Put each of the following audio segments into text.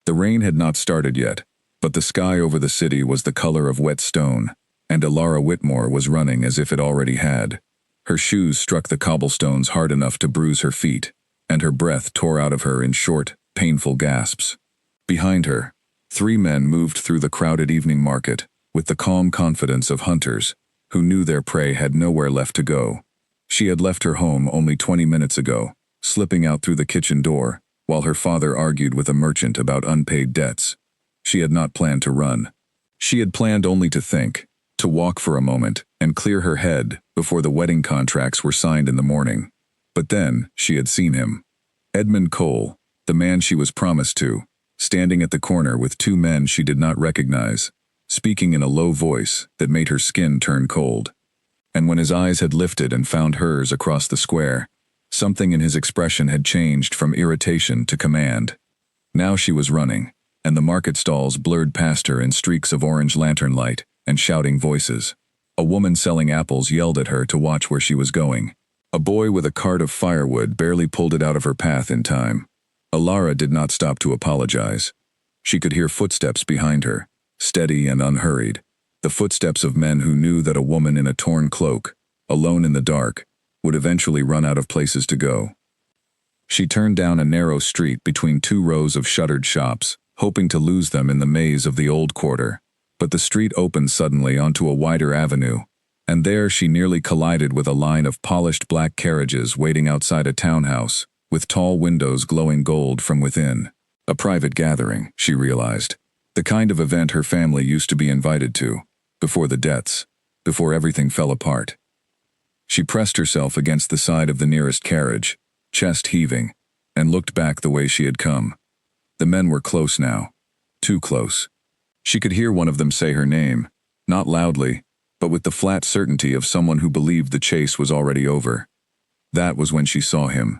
The rain had not started yet, but the sky over the city was the color of wet stone, and Alara Whitmore was running as if it already had. Her shoes struck the cobblestones hard enough to bruise her feet, and her breath tore out of her in short, painful gasps. Behind her, 3 men moved through the crowded evening market, with the calm confidence of hunters, who knew their prey had nowhere left to go. She had left her home only 20 minutes ago, slipping out through the kitchen door, while her father argued with a merchant about unpaid debts. She had not planned to run. She had planned only to think, to walk for a moment and clear her head before the wedding contracts were signed in the morning. But then she had seen him. Edmund Cole, the man she was promised to, standing at the corner with 2 men she did not recognize, speaking in a low voice that made her skin turn cold. And when his eyes had lifted and found hers across the square, something in his expression had changed from irritation to command. Now she was running, and the market stalls blurred past her in streaks of orange lantern light and shouting voices. A woman selling apples yelled at her to watch where she was going. A boy with a cart of firewood barely pulled it out of her path in time. Alara did not stop to apologize. She could hear footsteps behind her, steady and unhurried, the footsteps of men who knew that a woman in a torn cloak, alone in the dark, would eventually run out of places to go. She turned down a narrow street between 2 rows of shuttered shops, hoping to lose them in the maze of the old quarter. But the street opened suddenly onto a wider avenue, and there she nearly collided with a line of polished black carriages waiting outside a townhouse, with tall windows glowing gold from within. A private gathering, she realized. The kind of event her family used to be invited to, before the deaths, before everything fell apart. She pressed herself against the side of the nearest carriage, chest heaving, and looked back the way she had come. The men were close now. Too close. She could hear one of them say her name, not loudly, but with the flat certainty of someone who believed the chase was already over. That was when she saw him.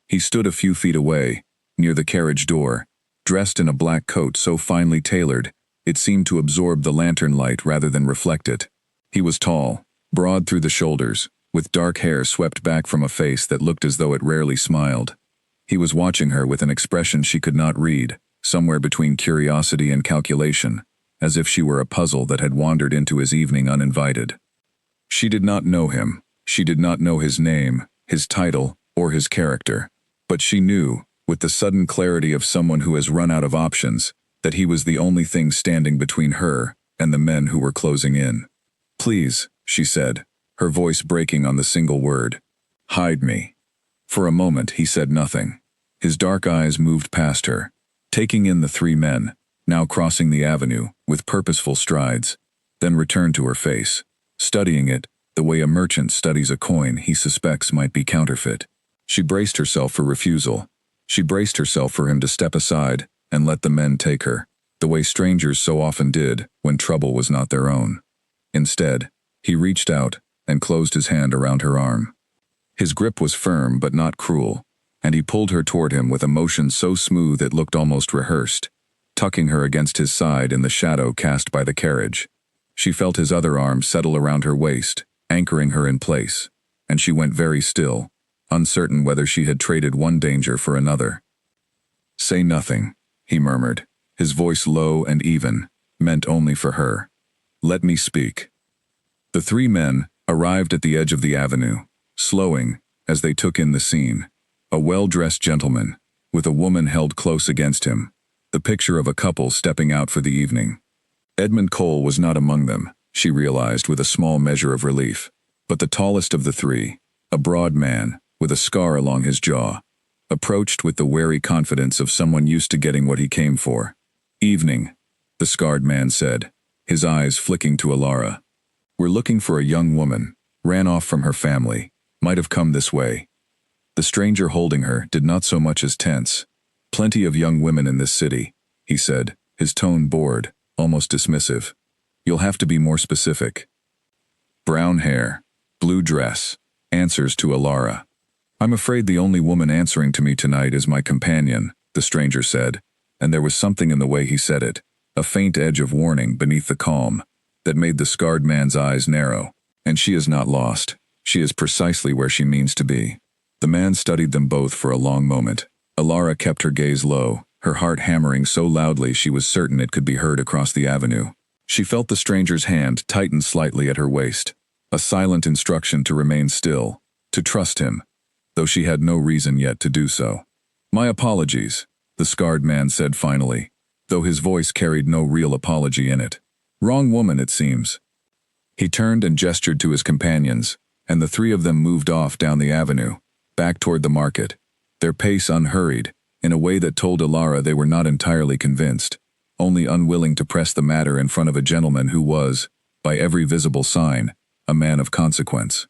He stood a few feet away, near the carriage door, dressed in a black coat so finely tailored, it seemed to absorb the lantern light rather than reflect it. He was tall, broad through the shoulders, with dark hair swept back from a face that looked as though it rarely smiled. He was watching her with an expression she could not read, somewhere between curiosity and calculation, as if she were a puzzle that had wandered into his evening uninvited. She did not know him. She did not know his name, his title, or his character. But she knew, with the sudden clarity of someone who has run out of options, that he was the only thing standing between her and the men who were closing in. "Please," she said, her voice breaking on the single word. "Hide me." For a moment he said nothing. His dark eyes moved past her, taking in the 3 men, now crossing the avenue, with purposeful strides, then returned to her face, studying it the way a merchant studies a coin he suspects might be counterfeit. She braced herself for refusal. She braced herself for him to step aside and let the men take her, the way strangers so often did when trouble was not their own. Instead, he reached out and closed his hand around her arm. His grip was firm but not cruel, and he pulled her toward him with a motion so smooth it looked almost rehearsed, tucking her against his side in the shadow cast by the carriage. She felt his other arm settle around her waist, anchoring her in place, and she went very still, uncertain whether she had traded one danger for another. "Say nothing," he murmured, his voice low and even, meant only for her. "Let me speak." The 3 men arrived at the edge of the avenue, slowing as they took in the scene. A well-dressed gentleman, with a woman held close against him, the picture of a couple stepping out for the evening. Edmund Cole was not among them, she realized with a small measure of relief, but the tallest of the 3, a broad man, with a scar along his jaw, approached with the wary confidence of someone used to getting what he came for. "Evening," the scarred man said, his eyes flicking to Alara. "We're looking for a young woman, ran off from her family, might have come this way." The stranger holding her did not so much as tense. "Plenty of young women in this city," he said, his tone bored, almost dismissive. "You'll have to be more specific." "Brown hair, blue dress," answers to Alara. "I'm afraid the only woman answering to me tonight is my companion," the stranger said, and there was something in the way he said it, a faint edge of warning beneath the calm, that made the scarred man's eyes narrow. "And she is not lost. She is precisely where she means to be." The man studied them both for a long moment. Alara kept her gaze low, her heart hammering so loudly she was certain it could be heard across the avenue. She felt the stranger's hand tighten slightly at her waist, a silent instruction to remain still, to trust him, though she had no reason yet to do so. "My apologies," the scarred man said finally, though his voice carried no real apology in it. "Wrong woman, it seems." He turned and gestured to his companions, and the three of them moved off down the avenue, back toward the market, their pace unhurried, in a way that told Ilara they were not entirely convinced, only unwilling to press the matter in front of a gentleman who was, by every visible sign, a man of consequence.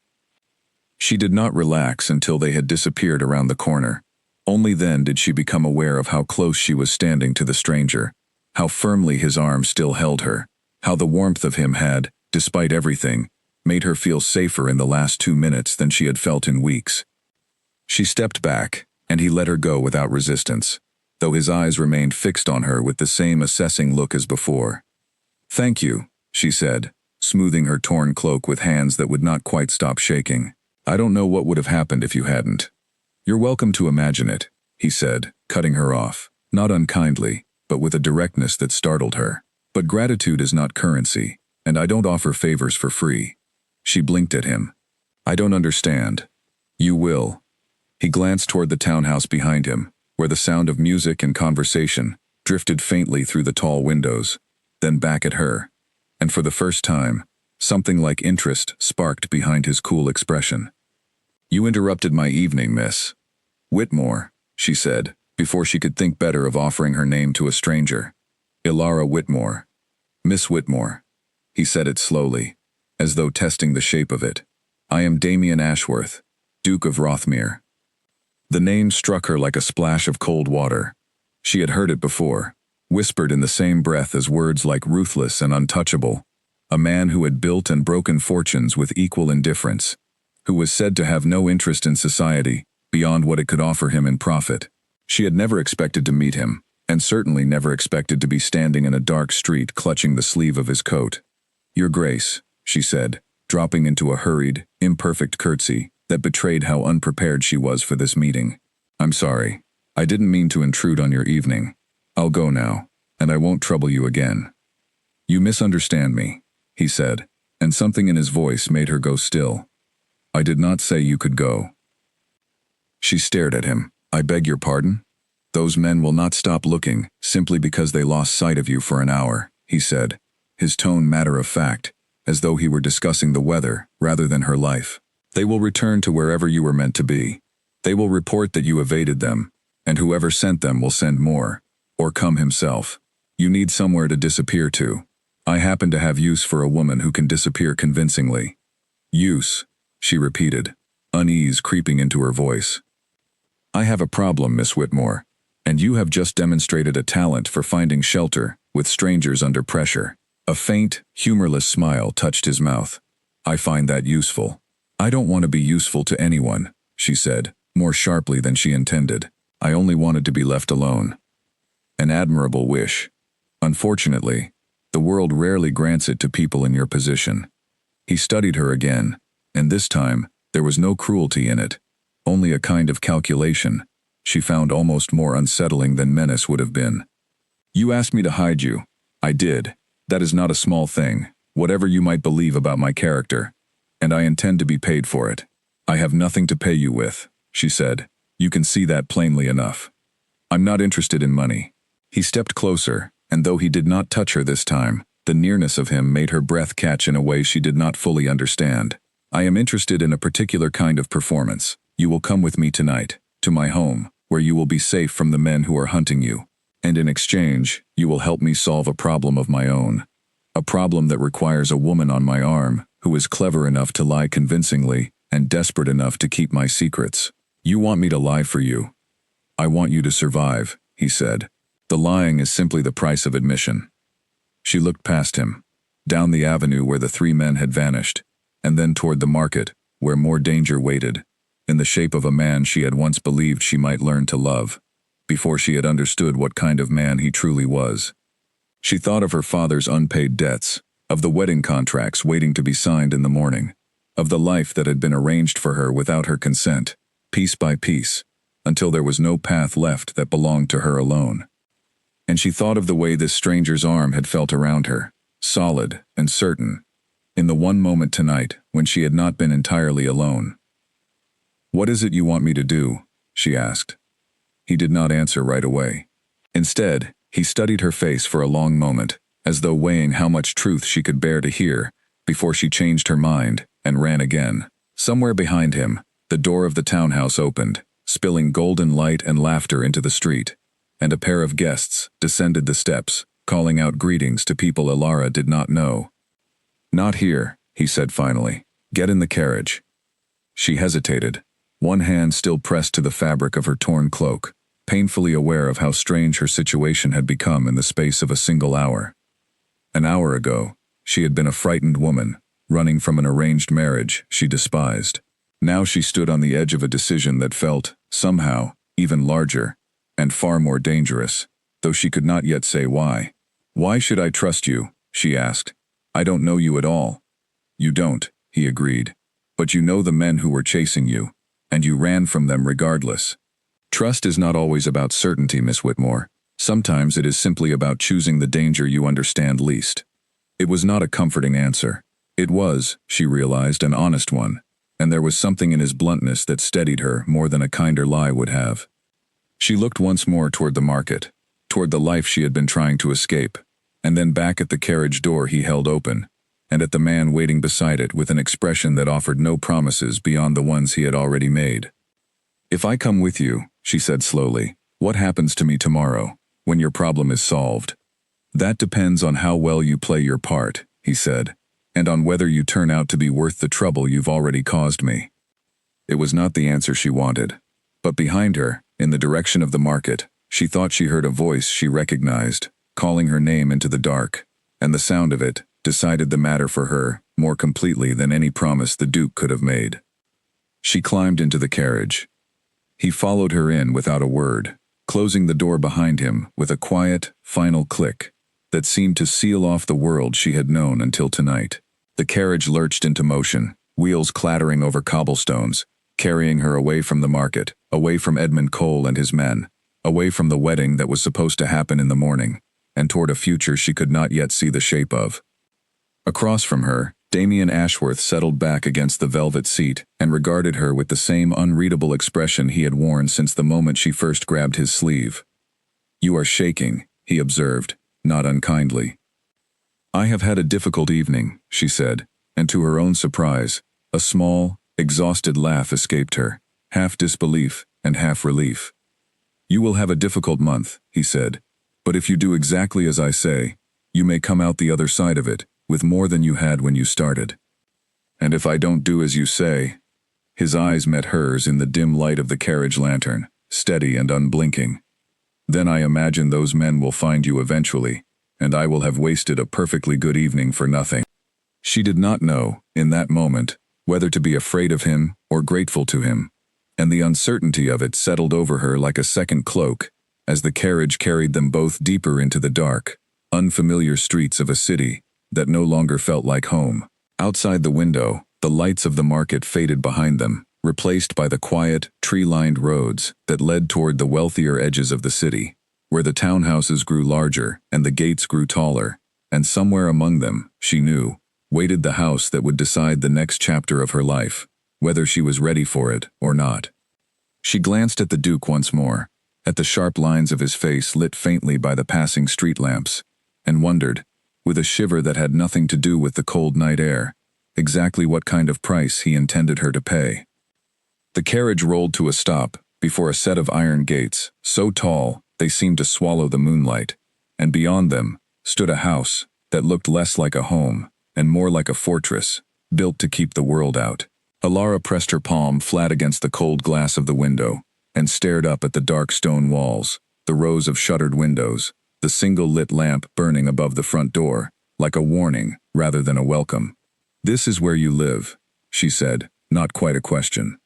She did not relax until they had disappeared around the corner. Only then did she become aware of how close she was standing to the stranger, how firmly his arm still held her, how the warmth of him had, despite everything, made her feel safer in the last 2 minutes than she had felt in weeks. She stepped back, and he let her go without resistance, though his eyes remained fixed on her with the same assessing look as before. "Thank you," she said, smoothing her torn cloak with hands that would not quite stop shaking. "I don't know what would have happened if you hadn't." "You're welcome to imagine it," he said, cutting her off, not unkindly, but with a directness that startled her. "But gratitude is not currency, and I don't offer favors for free." She blinked at him. "I don't understand." "You will." He glanced toward the townhouse behind him, where the sound of music and conversation drifted faintly through the tall windows, then back at her, and for the first time, something like interest sparked behind his cool expression. "You interrupted my evening, Miss Whitmore," she said, before she could think better of offering her name to a stranger. "Ilara Whitmore. Miss Whitmore." He said it slowly, as though testing the shape of it. "I am Damien Ashworth, Duke of Rothmere." The name struck her like a splash of cold water. She had heard it before, whispered in the same breath as words like ruthless and untouchable. A man who had built and broken fortunes with equal indifference, who was said to have no interest in society beyond what it could offer him in profit. She had never expected to meet him, and certainly never expected to be standing in a dark street clutching the sleeve of his coat. "Your Grace," she said, dropping into a hurried, imperfect curtsy that betrayed how unprepared she was for this meeting. "I'm sorry. I didn't mean to intrude on your evening. I'll go now, and I won't trouble you again." "You misunderstand me," he said, and something in his voice made her go still. "I did not say you could go." She stared at him. "I beg your pardon?" "Those men will not stop looking simply because they lost sight of you for an hour," he said, his tone matter of fact, as though he were discussing the weather rather than her life. "They will return to wherever you were meant to be. They will report that you evaded them, and whoever sent them will send more, or come himself. You need somewhere to disappear to. I happen to have use for a woman who can disappear convincingly." "Use," she repeated, unease creeping into her voice. "I have a problem, Miss Whitmore, and you have just demonstrated a talent for finding shelter with strangers under pressure." A faint, humorless smile touched his mouth. "I find that useful." "I don't want to be useful to anyone," she said, more sharply than she intended. "I only wanted to be left alone." An admirable wish. Unfortunately, the world rarely grants it to people in your position. He studied her again, and this time, there was no cruelty in it, only a kind of calculation she found almost more unsettling than menace would have been. "You asked me to hide you. I did. That is not a small thing, whatever you might believe about my character, and I intend to be paid for it." "I have nothing to pay you with," she said. "You can see that plainly enough. I'm not interested in money." He stepped closer, and though he did not touch her this time, the nearness of him made her breath catch in a way she did not fully understand. "I am interested in a particular kind of performance. You will come with me tonight, to my home, where you will be safe from the men who are hunting you. And in exchange, you will help me solve a problem of my own. A problem that requires a woman on my arm who is clever enough to lie convincingly and desperate enough to keep my secrets. You want me to lie for you. I want you to survive," he said. "The lying is simply the price of admission." She looked past him, down the avenue where the three men had vanished, and then toward the market, where more danger waited, in the shape of a man she had once believed she might learn to love, before she had understood what kind of man he truly was. She thought of her father's unpaid debts, of the wedding contracts waiting to be signed in the morning, of the life that had been arranged for her without her consent, piece by piece, until there was no path left that belonged to her alone. And she thought of the way this stranger's arm had felt around her, solid and certain, in the one moment tonight when she had not been entirely alone. "What is it you want me to do?" she asked. He did not answer right away. Instead, he studied her face for a long moment, as though weighing how much truth she could bear to hear, before she changed her mind and ran again. Somewhere behind him, the door of the townhouse opened, spilling golden light and laughter into the street, and a pair of guests descended the steps, calling out greetings to people Alara did not know. "Not here," he said finally. "Get in the carriage." She hesitated, one hand still pressed to the fabric of her torn cloak, painfully aware of how strange her situation had become in the space of a single hour. An hour ago, she had been a frightened woman, running from an arranged marriage she despised. Now she stood on the edge of a decision that felt, somehow, even larger, and far more dangerous, though she could not yet say why. "Why should I trust you?" she asked. "I don't know you at all." "You don't," he agreed. "But you know the men who were chasing you, and you ran from them regardless." Trust is not always about certainty, Miss Whitmore. Sometimes it is simply about choosing the danger you understand least. It was not a comforting answer. It was, she realized, an honest one, and there was something in his bluntness that steadied her more than a kinder lie would have. She looked once more toward the market, toward the life she had been trying to escape, and then back at the carriage door he held open, and at the man waiting beside it with an expression that offered no promises beyond the ones he had already made. "If I come with you," she said slowly, "what happens to me tomorrow, when your problem is solved?" "That depends on how well you play your part," he said, "and on whether you turn out to be worth the trouble you've already caused me." It was not the answer she wanted, but behind her, in the direction of the market, she thought she heard a voice she recognized, calling her name into the dark, and the sound of it decided the matter for her more completely than any promise the Duke could have made. She climbed into the carriage. He followed her in without a word, closing the door behind him with a quiet, final click that seemed to seal off the world she had known until tonight. The carriage lurched into motion, wheels clattering over cobblestones, carrying her away from the market, away from Edmund Cole and his men, away from the wedding that was supposed to happen in the morning, and toward a future she could not yet see the shape of. Across from her, Damien Ashworth settled back against the velvet seat and regarded her with the same unreadable expression he had worn since the moment she first grabbed his sleeve. "You are shaking," he observed, not unkindly. "I have had a difficult evening," she said, and to her own surprise, a small, exhausted laugh escaped her, half disbelief and half relief. "You will have a difficult month," he said, "but if you do exactly as I say, you may come out the other side of it, with more than you had when you started." "And if I don't do as you say?" His eyes met hers in the dim light of the carriage lantern, steady and unblinking. "Then I imagine those men will find you eventually, and I will have wasted a perfectly good evening for nothing." She did not know, in that moment, whether to be afraid of him or grateful to him, and the uncertainty of it settled over her like a second cloak, as the carriage carried them both deeper into the dark, unfamiliar streets of a city that no longer felt like home. Outside the window, the lights of the market faded behind them, replaced by the quiet, tree-lined roads that led toward the wealthier edges of the city, where the townhouses grew larger and the gates grew taller, and somewhere among them, she knew, waited the house that would decide the next chapter of her life, whether she was ready for it or not. She glanced at the Duke once more, at the sharp lines of his face lit faintly by the passing street lamps, and wondered, with a shiver that had nothing to do with the cold night air, exactly what kind of price he intended her to pay. The carriage rolled to a stop before a set of iron gates, so tall they seemed to swallow the moonlight, and beyond them stood a house that looked less like a home and more like a fortress, built to keep the world out. Alara pressed her palm flat against the cold glass of the window and stared up at the dark stone walls, the rows of shuttered windows, the single lit lamp burning above the front door, like a warning rather than a welcome. "This is where you live," she said, not quite a question.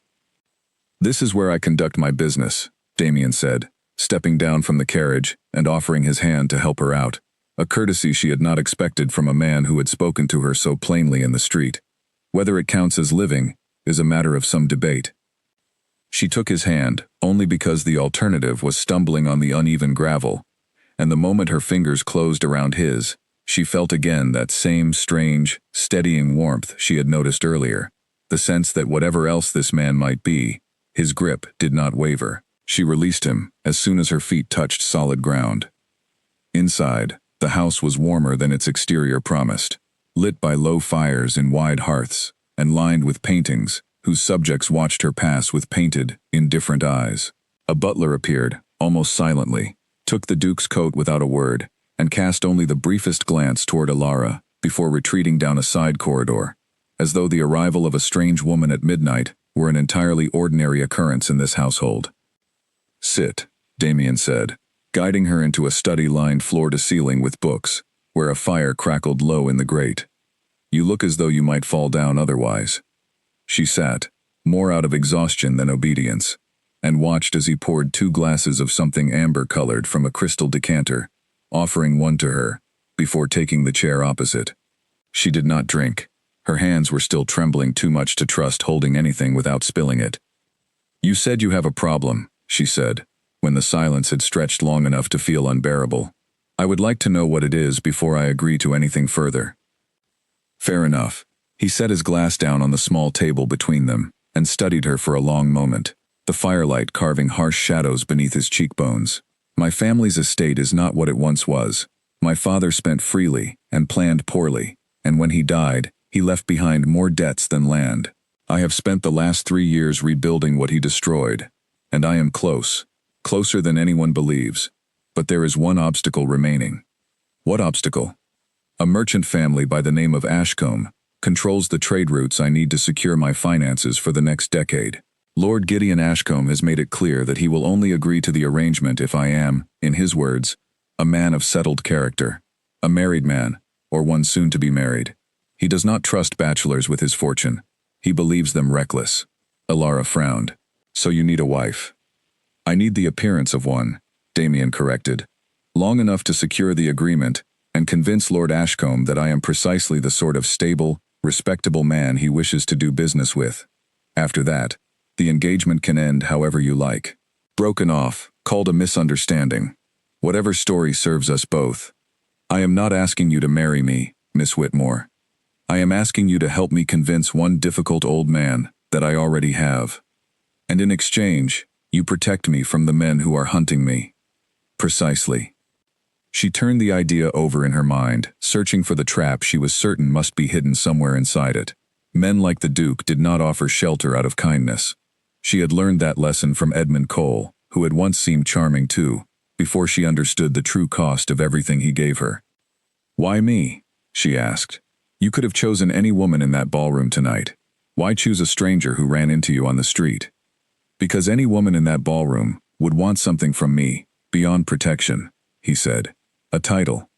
"This is where I conduct my business," Damien said, stepping down from the carriage and offering his hand to help her out, a courtesy she had not expected from a man who had spoken to her so plainly in the street. Whether it counts as living is a matter of some debate. She took his hand only because the alternative was stumbling on the uneven gravel, and the moment her fingers closed around his, she felt again that same strange, steadying warmth she had noticed earlier, the sense that whatever else this man might be, his grip did not waver. She released him as soon as her feet touched solid ground. Inside, the house was warmer than its exterior promised, lit by low fires in wide hearths, and lined with paintings, whose subjects watched her pass with painted, indifferent eyes. A butler appeared, almost silently, took the Duke's coat without a word, and cast only the briefest glance toward Alara before retreating down a side corridor, as though the arrival of a strange woman at midnight were an entirely ordinary occurrence in this household. "Sit," Damien said, guiding her into a study lined floor to ceiling with books, where a fire crackled low in the grate. "You look as though you might fall down otherwise." She sat, more out of exhaustion than obedience, and watched as he poured 2 glasses of something amber-colored from a crystal decanter, offering one to her, before taking the chair opposite. She did not drink. Her hands were still trembling too much to trust holding anything without spilling it. "You said you have a problem," she said, when the silence had stretched long enough to feel unbearable. "I would like to know what it is before I agree to anything further." "Fair enough." He set his glass down on the small table between them, and studied her for a long moment, the firelight carving harsh shadows beneath his cheekbones. "My family's estate is not what it once was. My father spent freely and planned poorly, and when he died, he left behind more debts than land. I have spent the last 3 years rebuilding what he destroyed, and I am closer than anyone believes. But there is one obstacle remaining." "What obstacle?" "A merchant family by the name of Ashcombe controls the trade routes I need to secure my finances for the next decade. Lord Gideon Ashcombe has made it clear that he will only agree to the arrangement if I am, in his words, a man of settled character, a married man, or one soon to be married. He does not trust bachelors with his fortune. He believes them reckless." Alara frowned. "So you need a wife." "I need the appearance of one," Damien corrected. "Long enough to secure the agreement and convince Lord Ashcombe that I am precisely the sort of stable, respectable man he wishes to do business with. After that, the engagement can end however you like." "Broken off, called a misunderstanding. Whatever story serves us both. I am not asking you to marry me, Miss Whitmore. I am asking you to help me convince one difficult old man that I already have. And in exchange, you protect me from the men who are hunting me." "Precisely." She turned the idea over in her mind, searching for the trap she was certain must be hidden somewhere inside it. Men like the Duke did not offer shelter out of kindness. She had learned that lesson from Edmund Cole, who had once seemed charming too, before she understood the true cost of everything he gave her. "Why me?" she asked. "You could have chosen any woman in that ballroom tonight. Why choose a stranger who ran into you on the street?" "Because any woman in that ballroom would want something from me, beyond protection," he said. "A title,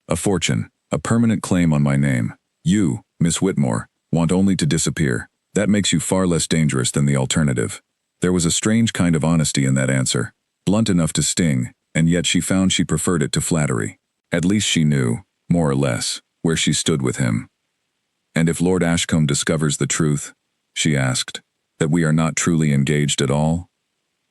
a fortune, a permanent claim on my name. You, Miss Whitmore, want only to disappear. That makes you far less dangerous than the alternative." There was a strange kind of honesty in that answer, blunt enough to sting, and yet she found she preferred it to flattery. At least she knew, more or less, where she stood with him. "And if Lord Ashcombe discovers the truth," she asked, "that we are not truly engaged at all?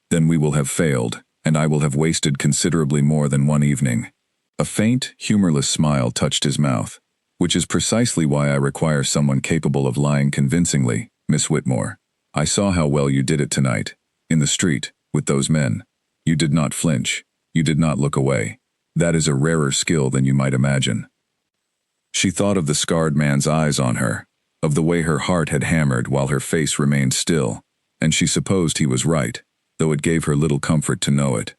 Then we will have failed, and I will have wasted considerably more than one evening." A faint, humorless smile touched his mouth. "Which is precisely why I require someone capable of lying convincingly, Miss Whitmore. I saw how well you did it tonight, in the street, with those men. You did not flinch. You did not look away. That is a rarer skill than you might imagine." She thought of the scarred man's eyes on her, of the way her heart had hammered while her face remained still, and she supposed he was right, though it gave her little comfort to know it.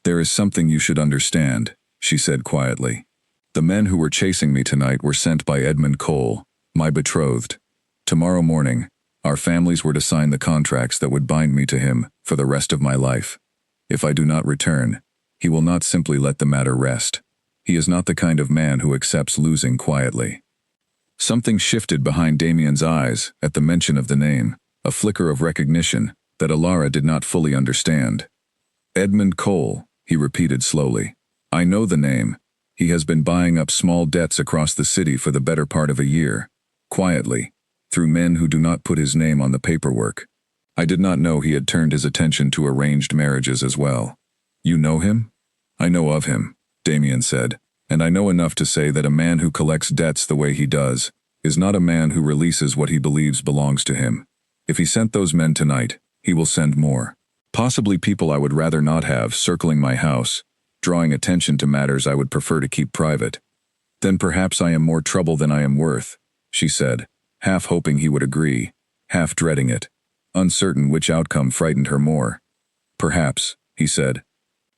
"There is something you should understand," she said quietly. "The men who were chasing me tonight were sent by Edmund Cole, my betrothed. Tomorrow morning, our families were to sign the contracts that would bind me to him for the rest of my life. If I do not return, he will not simply let the matter rest. He is not the kind of man who accepts losing quietly." Something shifted behind Damien's eyes at the mention of the name, a flicker of recognition that Alara did not fully understand. "Edmund Cole," he repeated slowly. "I know the name. He has been buying up small debts across the city for the better part of a year, quietly, through men who do not put his name on the paperwork. I did not know he had turned his attention to arranged marriages as well." "You know him?" "I know of him. Damien said, and I know enough to say that a man who collects debts the way he does is not a man who releases what he believes belongs to him. If he sent those men tonight, he will send more. Possibly people I would rather not have circling my house, drawing attention to matters I would prefer to keep private. Then perhaps I am more trouble than I am worth, she said, half hoping he would agree, half dreading it, uncertain which outcome frightened her more. Perhaps, he said.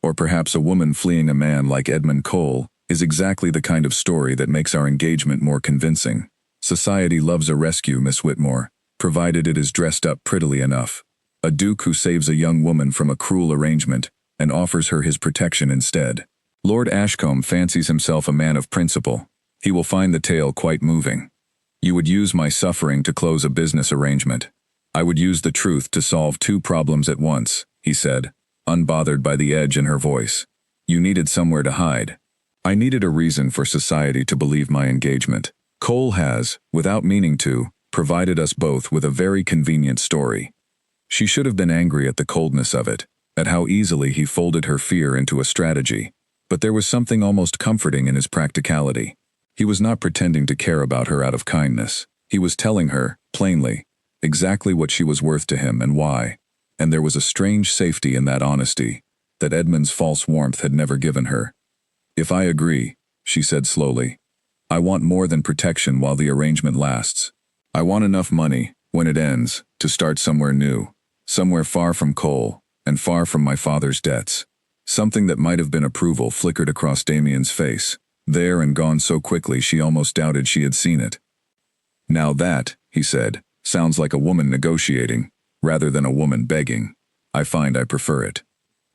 Or perhaps a woman fleeing a man like Edmund Cole is exactly the kind of story that makes our engagement more convincing. Society loves a rescue, Miss Whitmore, provided it is dressed up prettily enough. A duke who saves a young woman from a cruel arrangement and offers her his protection instead. Lord Ashcombe fancies himself a man of principle. He will find the tale quite moving. You would use my suffering to close a business arrangement. I would use the truth to solve two problems at once, he said, unbothered by the edge in her voice. You needed somewhere to hide. I needed a reason for society to believe my engagement. Cole has, without meaning to, provided us both with a very convenient story. She should have been angry at the coldness of it, at how easily he folded her fear into a strategy. But there was something almost comforting in his practicality. He was not pretending to care about her out of kindness. He was telling her, plainly, exactly what she was worth to him and why. And there was a strange safety in that honesty that Edmund's false warmth had never given her. If I agree, she said slowly, I want more than protection while the arrangement lasts. I want enough money, when it ends, to start somewhere new, somewhere far from Cole, and far from my father's debts. Something that might have been approval flickered across Damien's face, there and gone so quickly she almost doubted she had seen it. Now that, he said, sounds like a woman negotiating, rather than a woman begging. I find I prefer it.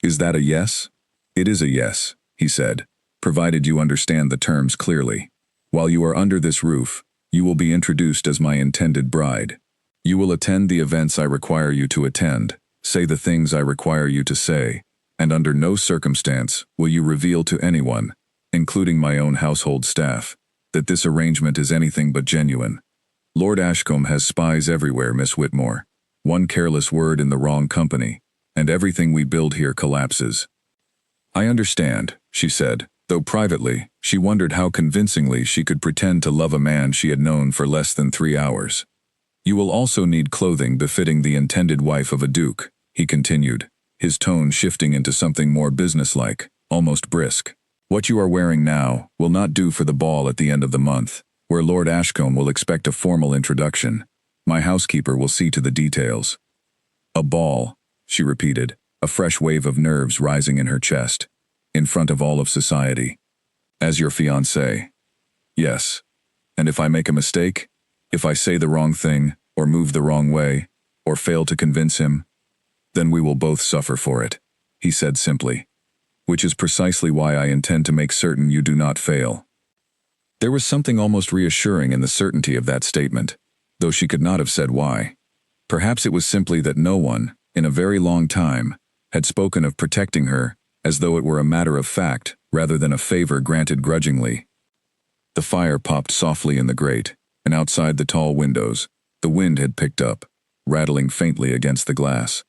Is that a yes? It is a yes, he said, provided you understand the terms clearly. While you are under this roof, you will be introduced as my intended bride. You will attend the events I require you to attend, say the things I require you to say, and under no circumstance will you reveal to anyone, including my own household staff, that this arrangement is anything but genuine. Lord Ashcombe has spies everywhere, Miss Whitmore. One careless word in the wrong company, and everything we build here collapses. I understand, she said, though privately, she wondered how convincingly she could pretend to love a man she had known for less than 3 hours. You will also need clothing befitting the intended wife of a duke, he continued, his tone shifting into something more businesslike, almost brisk. What you are wearing now will not do for the ball at the end of the month, where Lord Ashcombe will expect a formal introduction. My housekeeper will see to the details. A ball, she repeated, a fresh wave of nerves rising in her chest, in front of all of society. As your fiancé. Yes. And if I make a mistake, if I say the wrong thing, or move the wrong way, or fail to convince him, then we will both suffer for it, he said simply. Which is precisely why I intend to make certain you do not fail. There was something almost reassuring in the certainty of that statement, though she could not have said why. Perhaps it was simply that no one, in a very long time, had spoken of protecting her as though it were a matter of fact rather than a favor granted grudgingly. The fire popped softly in the grate, and outside the tall windows, the wind had picked up, rattling faintly against the glass.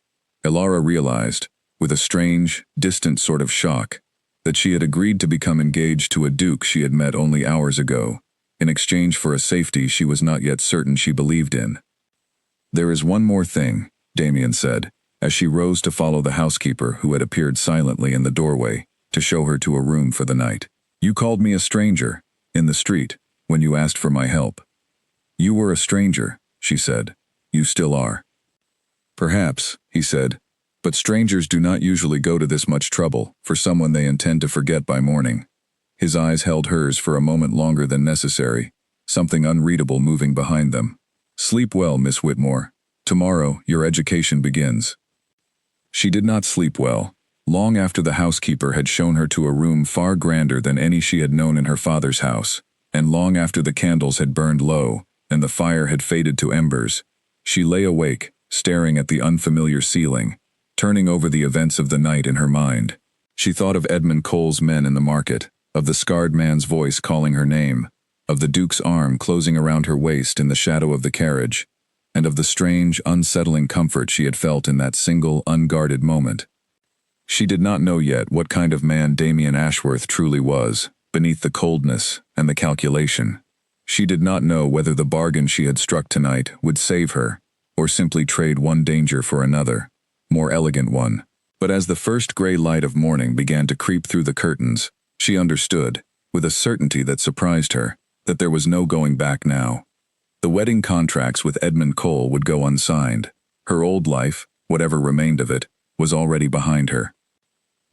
Elara realized, with a strange, distant sort of shock, that she had agreed to become engaged to a duke she had met only hours ago, in exchange for a safety she was not yet certain she believed in. There is one more thing, Damien said, as she rose to follow the housekeeper who had appeared silently in the doorway, to show her to a room for the night. You called me a stranger, in the street, when you asked for my help. You were a stranger, she said. You still are. Perhaps, he said, but strangers do not usually go to this much trouble for someone they intend to forget by morning. His eyes held hers for a moment longer than necessary, something unreadable moving behind them. Sleep well, Miss Whitmore. Tomorrow, your education begins. She did not sleep well. Long after the housekeeper had shown her to a room far grander than any she had known in her father's house, and long after the candles had burned low and the fire had faded to embers, she lay awake, staring at the unfamiliar ceiling, turning over the events of the night in her mind. She thought of Edmund Cole's men in the market, of the scarred man's voice calling her name, of the Duke's arm closing around her waist in the shadow of the carriage, and of the strange, unsettling comfort she had felt in that single, unguarded moment. She did not know yet what kind of man Damien Ashworth truly was, beneath the coldness and the calculation. She did not know whether the bargain she had struck tonight would save her, or simply trade one danger for another, more elegant one. But as the first gray light of morning began to creep through the curtains, she understood, with a certainty that surprised her, that there was no going back now. The wedding contracts with Edmund Cole would go unsigned. Her old life, whatever remained of it, was already behind her.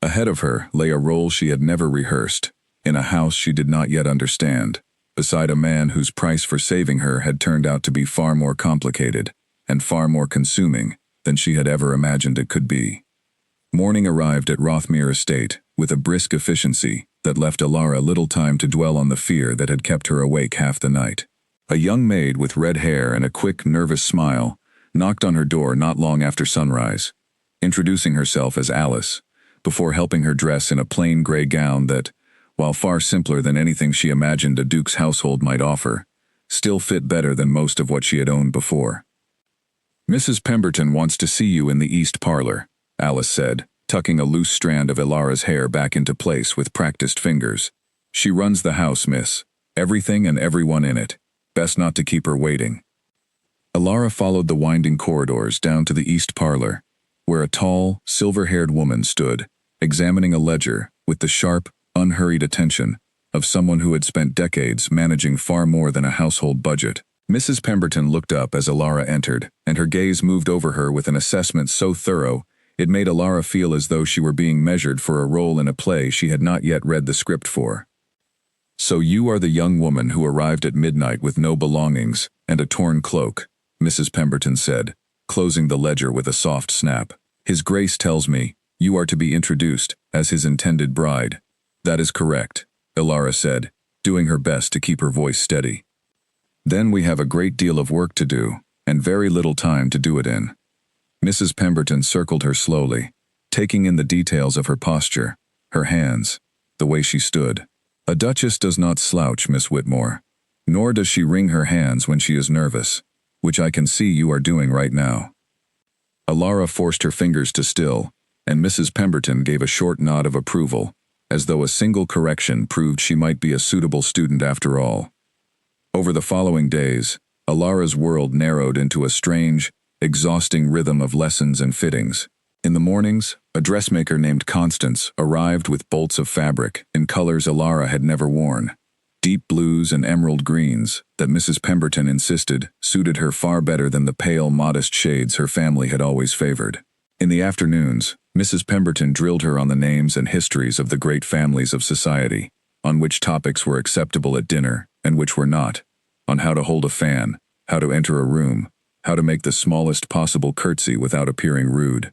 Ahead of her lay a role she had never rehearsed, in a house she did not yet understand, beside a man whose price for saving her had turned out to be far more complicated and far more consuming than she had ever imagined it could be. Morning arrived at Rothmere Estate with a brisk efficiency that left Alara little time to dwell on the fear that had kept her awake half the night. A young maid with red hair and a quick, nervous smile knocked on her door not long after sunrise, introducing herself as Alice, before helping her dress in a plain gray gown that, while far simpler than anything she imagined a duke's household might offer, still fit better than most of what she had owned before. "Mrs. Pemberton wants to see you in the east parlor," Alice said, tucking a loose strand of Ilara's hair back into place with practiced fingers. "She runs the house, miss. Everything and everyone in it. Best not to keep her waiting." Ilara followed the winding corridors down to the east parlor, where a tall, silver-haired woman stood, examining a ledger with the sharp, unhurried attention of someone who had spent decades managing far more than a household budget. Mrs. Pemberton looked up as Ilara entered, and her gaze moved over her with an assessment so thorough it made Ilara feel as though she were being measured for a role in a play she had not yet read the script for. "So you are the young woman who arrived at midnight with no belongings and a torn cloak," Mrs. Pemberton said, closing the ledger with a soft snap. "His Grace tells me you are to be introduced as his intended bride." "That is correct," Ilara said, doing her best to keep her voice steady. "Then we have a great deal of work to do, and very little time to do it in." Mrs. Pemberton circled her slowly, taking in the details of her posture, her hands, the way she stood. "A duchess does not slouch, Miss Whitmore, nor does she wring her hands when she is nervous, which I can see you are doing right now." Ilara forced her fingers to still, and Mrs. Pemberton gave a short nod of approval, as though a single correction proved she might be a suitable student after all. Over the following days, Ilara's world narrowed into a strange, exhausting rhythm of lessons and fittings. In the mornings, a dressmaker named Constance arrived with bolts of fabric in colors Ilara had never worn, deep blues and emerald greens that Mrs. Pemberton insisted suited her far better than the pale, modest shades her family had always favored. In the afternoons, Mrs. Pemberton drilled her on the names and histories of the great families of society, on which topics were acceptable at dinner and which were not, on how to hold a fan, how to enter a room, how to make the smallest possible curtsy without appearing rude.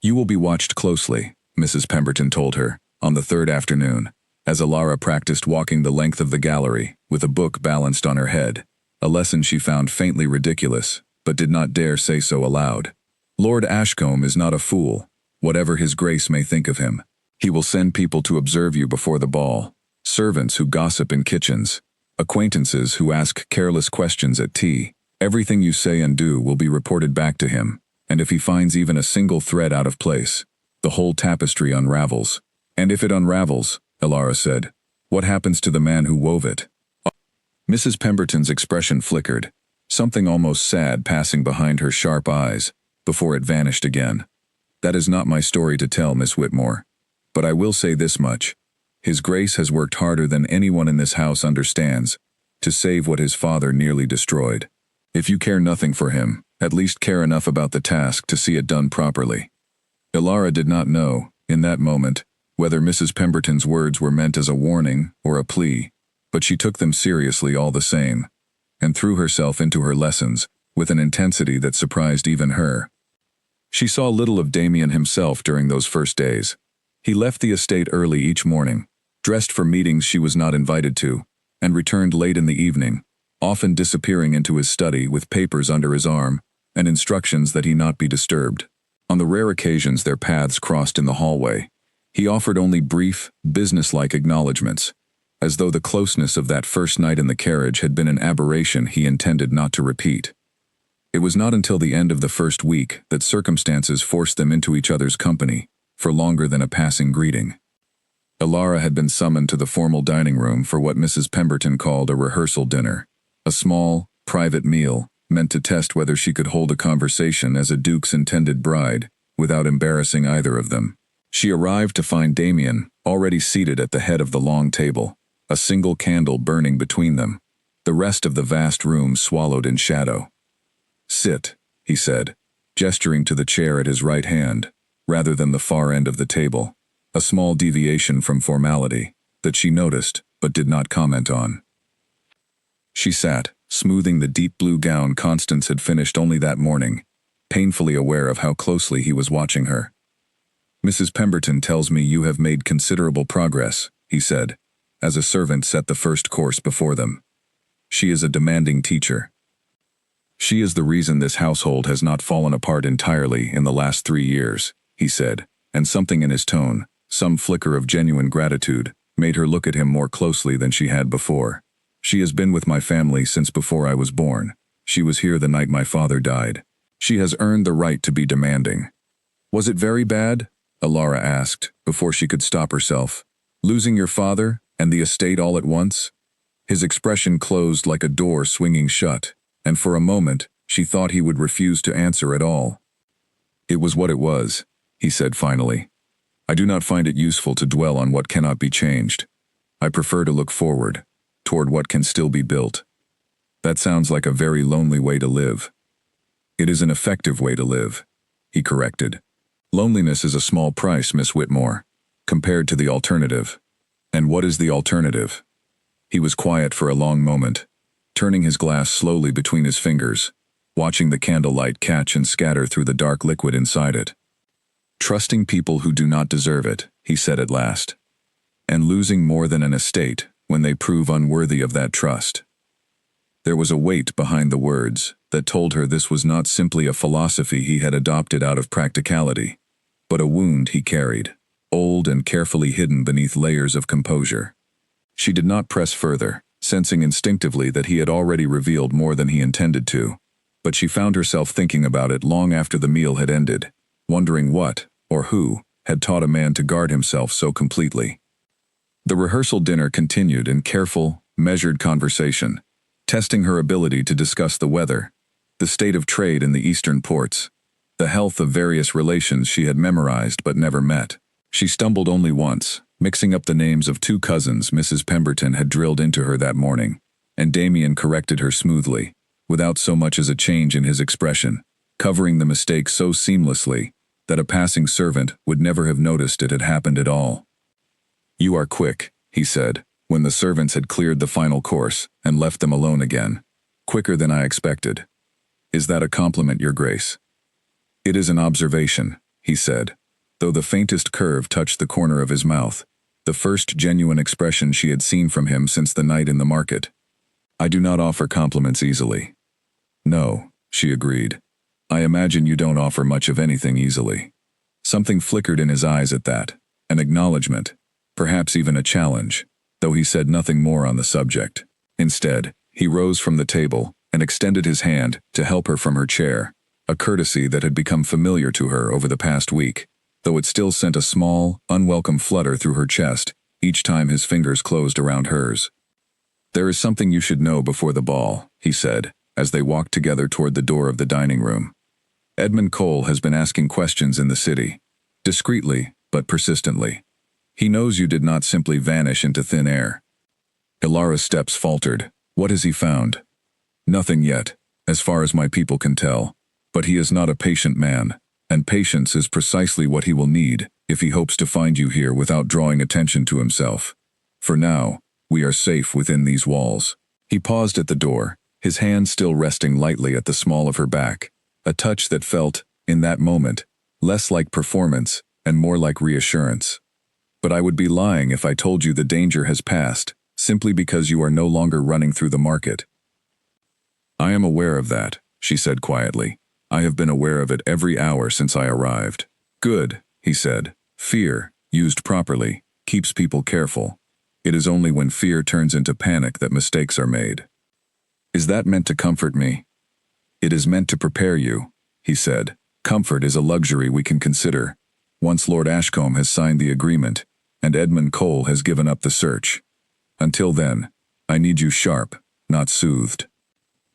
"You will be watched closely," Mrs. Pemberton told her, on the third afternoon, as Ilara practiced walking the length of the gallery with a book balanced on her head, a lesson she found faintly ridiculous, but did not dare say so aloud. "Lord Ashcombe is not a fool, whatever his Grace may think of him. He will send people to observe you before the ball, servants who gossip in kitchens, acquaintances who ask careless questions at tea. Everything you say and do will be reported back to him, and if he finds even a single thread out of place, the whole tapestry unravels." "And if it unravels," Ilara said, "what happens to the man who wove it?" Mrs. Pemberton's expression flickered, something almost sad passing behind her sharp eyes, before it vanished again. "That is not my story to tell, Miss Whitmore. But I will say this much. His Grace has worked harder than anyone in this house understands, to save what his father nearly destroyed. If you care nothing for him, at least care enough about the task to see it done properly." Ilara did not know, in that moment, whether Mrs. Pemberton's words were meant as a warning or a plea, but she took them seriously all the same, and threw herself into her lessons with an intensity that surprised even her. She saw little of Damien himself during those first days. He left the estate early each morning, dressed for meetings she was not invited to, and returned late in the evening, often disappearing into his study with papers under his arm and instructions that he not be disturbed. On the rare occasions their paths crossed in the hallway, he offered only brief, businesslike acknowledgments, as though the closeness of that first night in the carriage had been an aberration he intended not to repeat. It was not until the end of the first week that circumstances forced them into each other's company, for longer than a passing greeting. Ilara had been summoned to the formal dining room for what Mrs. Pemberton called a rehearsal dinner, a small, private meal meant to test whether she could hold a conversation as a duke's intended bride without embarrassing either of them. She arrived to find Damien already seated at the head of the long table, a single candle burning between them, the rest of the vast room swallowed in shadow. "Sit," he said, gesturing to the chair at his right hand, rather than the far end of the table, a small deviation from formality that she noticed but did not comment on. She sat, smoothing the deep blue gown Constance had finished only that morning, painfully aware of how closely he was watching her. "Mrs. Pemberton tells me you have made considerable progress," he said, as a servant set the first course before them. "She is a demanding teacher. She is the reason this household has not fallen apart entirely in the last 3 years," he said, and something in his tone, some flicker of genuine gratitude, made her look at him more closely than she had before. "She has been with my family since before I was born. She was here the night my father died. She has earned the right to be demanding." "Was it very bad?" Ilara asked, before she could stop herself. "Losing your father and the estate all at once?" His expression closed like a door swinging shut, and for a moment she thought he would refuse to answer at all. "It was what it was," he said finally. "I do not find it useful to dwell on what cannot be changed. I prefer to look forward, toward what can still be built." "That sounds like a very lonely way to live." "It is an effective way to live," he corrected. "Loneliness is a small price, Miss Whitmore, compared to the alternative." "And what is the alternative?" He was quiet for a long moment, turning his glass slowly between his fingers, watching the candlelight catch and scatter through the dark liquid inside it. "Trusting people who do not deserve it," he said at last, "and losing more than an estate when they prove unworthy of that trust." There was a weight behind the words that told her this was not simply a philosophy he had adopted out of practicality, but a wound he carried, old and carefully hidden beneath layers of composure. She did not press further, sensing instinctively that he had already revealed more than he intended to, but she found herself thinking about it long after the meal had ended, wondering what, or who, had taught a man to guard himself so completely. The rehearsal dinner continued in careful, measured conversation, testing her ability to discuss the weather, the state of trade in the eastern ports, the health of various relations she had memorized but never met. She stumbled only once, mixing up the names of 2 cousins Mrs. Pemberton had drilled into her that morning, and Damien corrected her smoothly, without so much as a change in his expression, covering the mistake so seamlessly that a passing servant would never have noticed it had happened at all. "You are quick," he said, when the servants had cleared the final course and left them alone again. "Quicker than I expected. Is that a compliment, Your Grace?" "It is an observation," he said, though the faintest curve touched the corner of his mouth, the first genuine expression she had seen from him since the night in the market. "I do not offer compliments easily." "No," she agreed. "I imagine you don't offer much of anything easily." Something flickered in his eyes at that, an acknowledgement, perhaps even a challenge, though he said nothing more on the subject. Instead, he rose from the table and extended his hand to help her from her chair, a courtesy that had become familiar to her over the past week, though it still sent a small, unwelcome flutter through her chest each time his fingers closed around hers. "There is something you should know before the ball," he said, as they walked together toward the door of the dining room. "Edmund Cole has been asking questions in the city, discreetly but persistently. He knows you did not simply vanish into thin air." Ilara's steps faltered. "What has he found?" "Nothing yet, as far as my people can tell, but he is not a patient man, and patience is precisely what he will need if he hopes to find you here without drawing attention to himself. For now, we are safe within these walls." He paused at the door, his hand still resting lightly at the small of her back, a touch that felt, in that moment, less like performance and more like reassurance. "But I would be lying if I told you the danger has passed, simply because you are no longer running through the market." "I am aware of that," she said quietly. "I have been aware of it every hour since I arrived." "Good," he said. "Fear, used properly, keeps people careful. It is only when fear turns into panic that mistakes are made." "Is that meant to comfort me?" "It is meant to prepare you," he said. "Comfort is a luxury we can consider. once Lord Ashcombe has signed the agreement, and Edmund Cole has given up the search. Until then, I need you sharp, not soothed."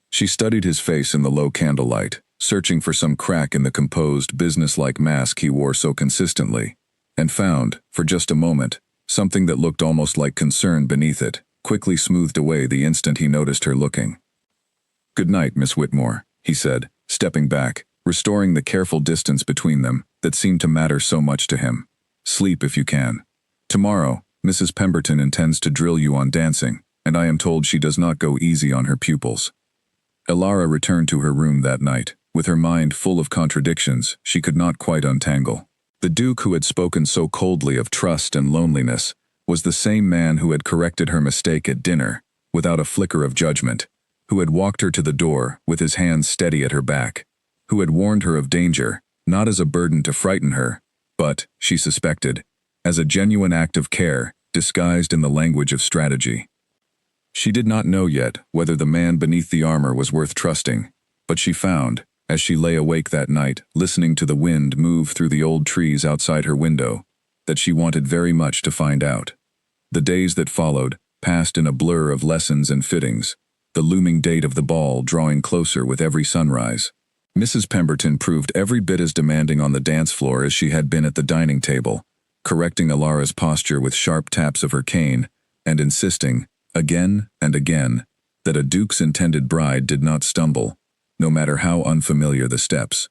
She studied his face in the low candlelight, searching for some crack in the composed, businesslike mask he wore so consistently, and found, for just a moment, something that looked almost like concern beneath it, quickly smoothed away the instant he noticed her looking. "Good night, Miss Whitmore," he said, stepping back, restoring the careful distance between them that seemed to matter so much to him. "Sleep if you can. Tomorrow, Mrs. Pemberton intends to drill you on dancing, and I am told she does not go easy on her pupils." Elara returned to her room that night, with her mind full of contradictions she could not quite untangle. The Duke who had spoken so coldly of trust and loneliness was the same man who had corrected her mistake at dinner, without a flicker of judgment, who had walked her to the door with his hands steady at her back, who had warned her of danger, not as a burden to frighten her, but, she suspected, as a genuine act of care disguised in the language of strategy. She did not know yet whether the man beneath the armor was worth trusting, but she found, as she lay awake that night, listening to the wind move through the old trees outside her window, that she wanted very much to find out. The days that followed passed in a blur of lessons and fittings, the looming date of the ball drawing closer with every sunrise. Mrs. Pemberton proved every bit as demanding on the dance floor as she had been at the dining table, correcting Elara's posture with sharp taps of her cane, and insisting, again and again, that a duke's intended bride did not stumble, no matter how unfamiliar the steps.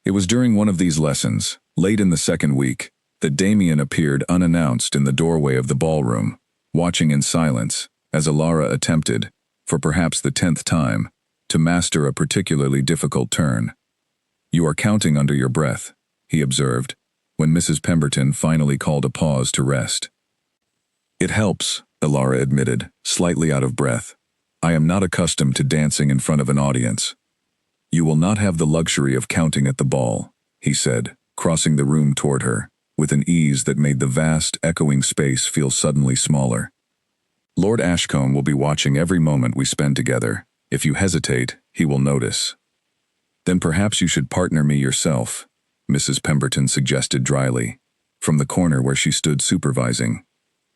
It was during one of these lessons, late in the second week, that Damien appeared unannounced in the doorway of the ballroom, watching in silence, as Elara attempted, for perhaps the 10th time, to master a particularly difficult turn. "You are counting under your breath," he observed, when Mrs. Pemberton finally called a pause to rest. "It helps," Elara admitted, slightly out of breath. "I am not accustomed to dancing in front of an audience." "You will not have the luxury of counting at the ball," he said, crossing the room toward her, with an ease that made the vast, echoing space feel suddenly smaller. "Lord Ashcombe will be watching every moment we spend together. If you hesitate, he will notice." "Then perhaps you should partner me yourself," Mrs. Pemberton suggested dryly, from the corner where she stood supervising,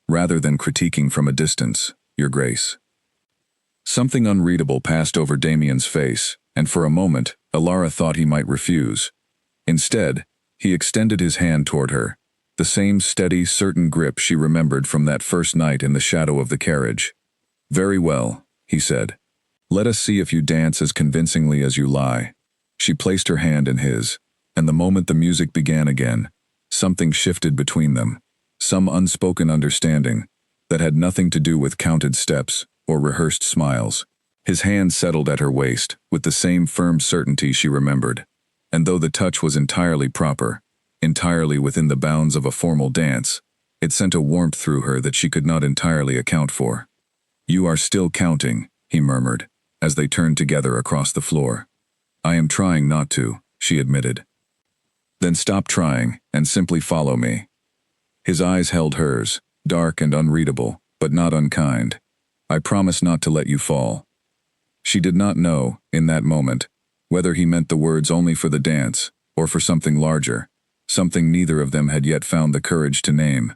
"rather than critiquing from a distance, Your Grace." Something unreadable passed over Damien's face, and for a moment, Elara thought he might refuse. Instead, he extended his hand toward her, the same steady, certain grip she remembered from that first night in the shadow of the carriage. "Very well," he said. "Let us see if you dance as convincingly as you lie." She placed her hand in his, and the moment the music began again, something shifted between them, some unspoken understanding that had nothing to do with counted steps or rehearsed smiles. His hand settled at her waist with the same firm certainty she remembered, and though the touch was entirely proper, entirely within the bounds of a formal dance, it sent a warmth through her that she could not entirely account for. "You are still counting," he murmured, as they turned together across the floor. "I am trying not to," she admitted. "Then stop trying, and simply follow me." His eyes held hers, dark and unreadable, but not unkind. "I promise not to let you fall." She did not know, in that moment, whether he meant the words only for the dance, or for something larger, something neither of them had yet found the courage to name.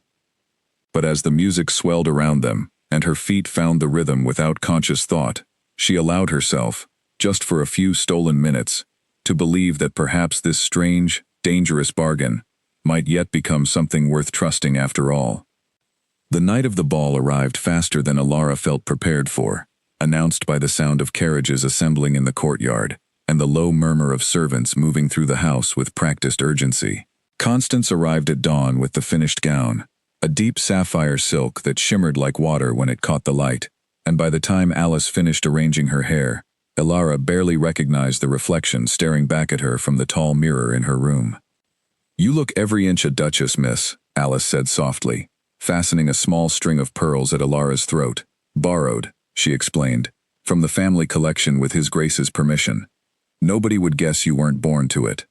But as the music swelled around them, and her feet found the rhythm without conscious thought, she allowed herself, just for a few stolen minutes, to believe that perhaps this strange, dangerous bargain might yet become something worth trusting after all. The night of the ball arrived faster than Elara felt prepared for, announced by the sound of carriages assembling in the courtyard, and the low murmur of servants moving through the house with practiced urgency. Constance arrived at dawn with the finished gown, a deep sapphire silk that shimmered like water when it caught the light, and by the time Alice finished arranging her hair, Elara barely recognized the reflection staring back at her from the tall mirror in her room. "You look every inch a duchess, miss," Alice said softly, fastening a small string of pearls at Elara's throat. "Borrowed," she explained, "from the family collection with His Grace's permission. Nobody would guess you weren't born to it."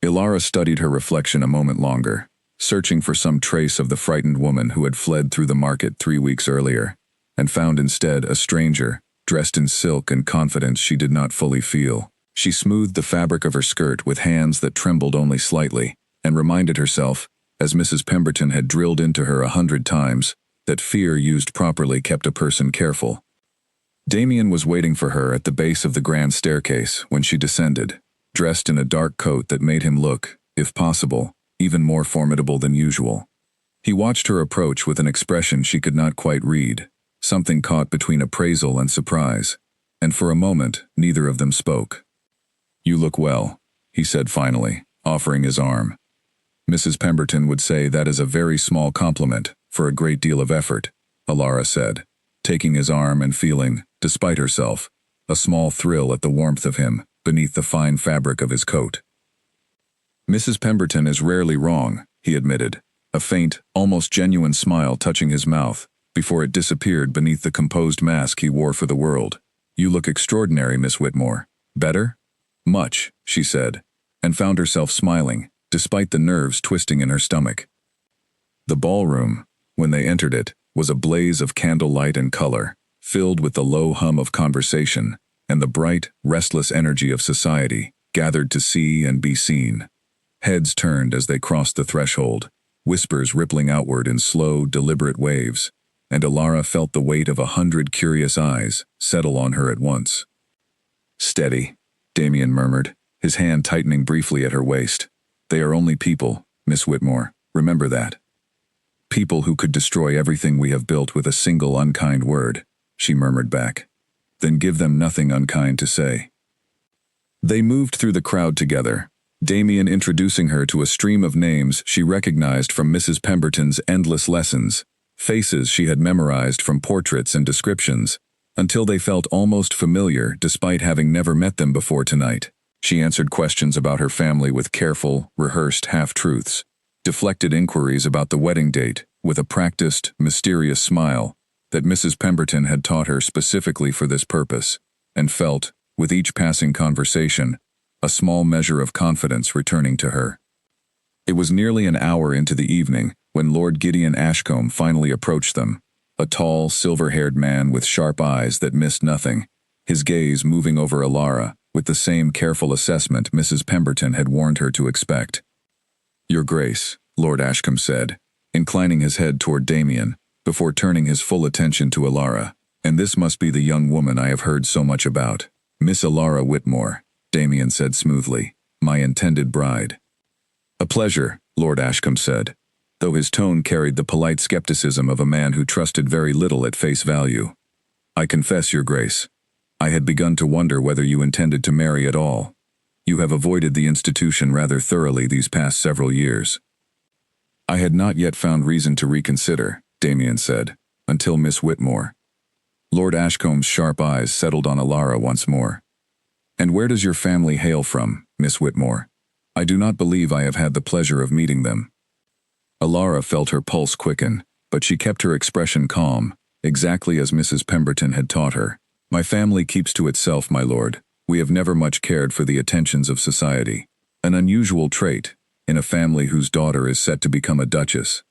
Elara studied her reflection a moment longer, searching for some trace of the frightened woman who had fled through the market 3 weeks earlier, and found instead a stranger, dressed in silk and confidence she did not fully feel. She smoothed the fabric of her skirt with hands that trembled only slightly, and reminded herself, as Mrs. Pemberton had drilled into her 100 times, that fear used properly kept a person careful. Damien was waiting for her at the base of the grand staircase when she descended, dressed in a dark coat that made him look, if possible, even more formidable than usual. He watched her approach with an expression she could not quite read, something caught between appraisal and surprise, and for a moment neither of them spoke. "You look well," he said finally, offering his arm. "Mrs. Pemberton would say that is a very small compliment for a great deal of effort," Alara said, taking his arm and feeling, despite herself, a small thrill at the warmth of him beneath the fine fabric of his coat. "Mrs. Pemberton is rarely wrong," he admitted, a faint, almost genuine smile touching his mouth before it disappeared beneath the composed mask he wore for the world. "You look extraordinary, Miss Whitmore. Better?" "Much," she said, and found herself smiling, despite the nerves twisting in her stomach. The ballroom, when they entered it, was a blaze of candlelight and color, filled with the low hum of conversation and the bright, restless energy of society, gathered to see and be seen. Heads turned as they crossed the threshold, whispers rippling outward in slow, deliberate waves, and Alara felt the weight of 100 curious eyes settle on her at once. "Steady," Damien murmured, his hand tightening briefly at her waist. "They are only people, Miss Whitmore, remember that. People who could destroy everything we have built with a single unkind word," she murmured back. "Then give them nothing unkind to say." They moved through the crowd together, Damien introducing her to a stream of names she recognized from Mrs. Pemberton's endless lessons, faces she had memorized from portraits and descriptions, until they felt almost familiar despite having never met them before tonight. She answered questions about her family with careful, rehearsed half-truths, deflected inquiries about the wedding date with a practiced, mysterious smile that Mrs. Pemberton had taught her specifically for this purpose, and felt, with each passing conversation, a small measure of confidence returning to her. It was nearly an hour into the evening when Lord Gideon Ashcombe finally approached them, a tall, silver-haired man with sharp eyes that missed nothing, his gaze moving over Alara with the same careful assessment Mrs. Pemberton had warned her to expect. "Your Grace," Lord Ashcombe said, inclining his head toward Damien, before turning his full attention to Alara, "and this must be the young woman I have heard so much about. Miss Alara Whitmore," Damien said smoothly, "my intended bride." "A pleasure," Lord Ashcombe said, though his tone carried the polite skepticism of a man who trusted very little at face value. "I confess, Your Grace, I had begun to wonder whether you intended to marry at all. You have avoided the institution rather thoroughly these past several years." "I had not yet found reason to reconsider," Damien said, "until Miss Whitmore." Lord Ashcombe's sharp eyes settled on Alara once more. "And where does your family hail from, Miss Whitmore? I do not believe I have had the pleasure of meeting them." Alara felt her pulse quicken, but she kept her expression calm, exactly as Mrs. Pemberton had taught her. "My family keeps to itself, my lord. We have never much cared for the attentions of society. An unusual trait in a family whose daughter is set to become a duchess."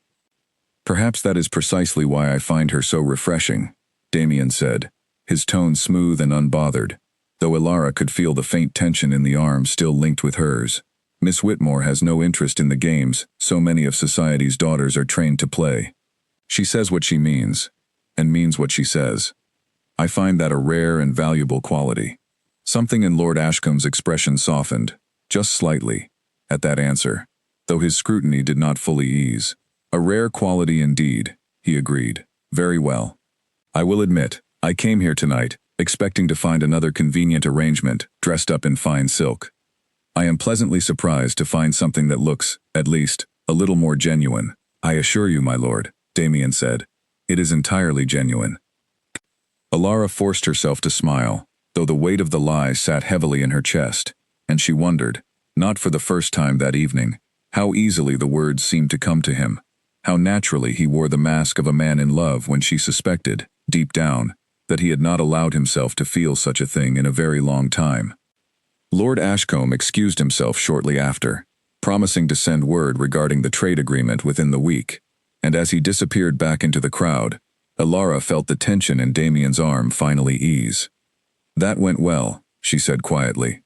"Perhaps that is precisely why I find her so refreshing," Damien said, his tone smooth and unbothered, though Alara could feel the faint tension in the arm still linked with hers. "Miss Whitmore has no interest in the games so many of society's daughters are trained to play. She says what she means, and means what she says. I find that a rare and valuable quality." Something in Lord Ashcombe's expression softened, just slightly, at that answer, though his scrutiny did not fully ease. "A rare quality indeed," he agreed. "Very well. I will admit, I came here tonight, expecting to find another convenient arrangement dressed up in fine silk. I am pleasantly surprised to find something that looks, at least, a little more genuine." "I assure you, my lord," Damien said, "it is entirely genuine." Alara forced herself to smile, though the weight of the lie sat heavily in her chest, and she wondered, not for the first time that evening, how easily the words seemed to come to him, how naturally he wore the mask of a man in love when she suspected, deep down, that he had not allowed himself to feel such a thing in a very long time. Lord Ashcombe excused himself shortly after, promising to send word regarding the trade agreement within the week, and as he disappeared back into the crowd, Alara felt the tension in Damien's arm finally ease. "That went well," she said quietly.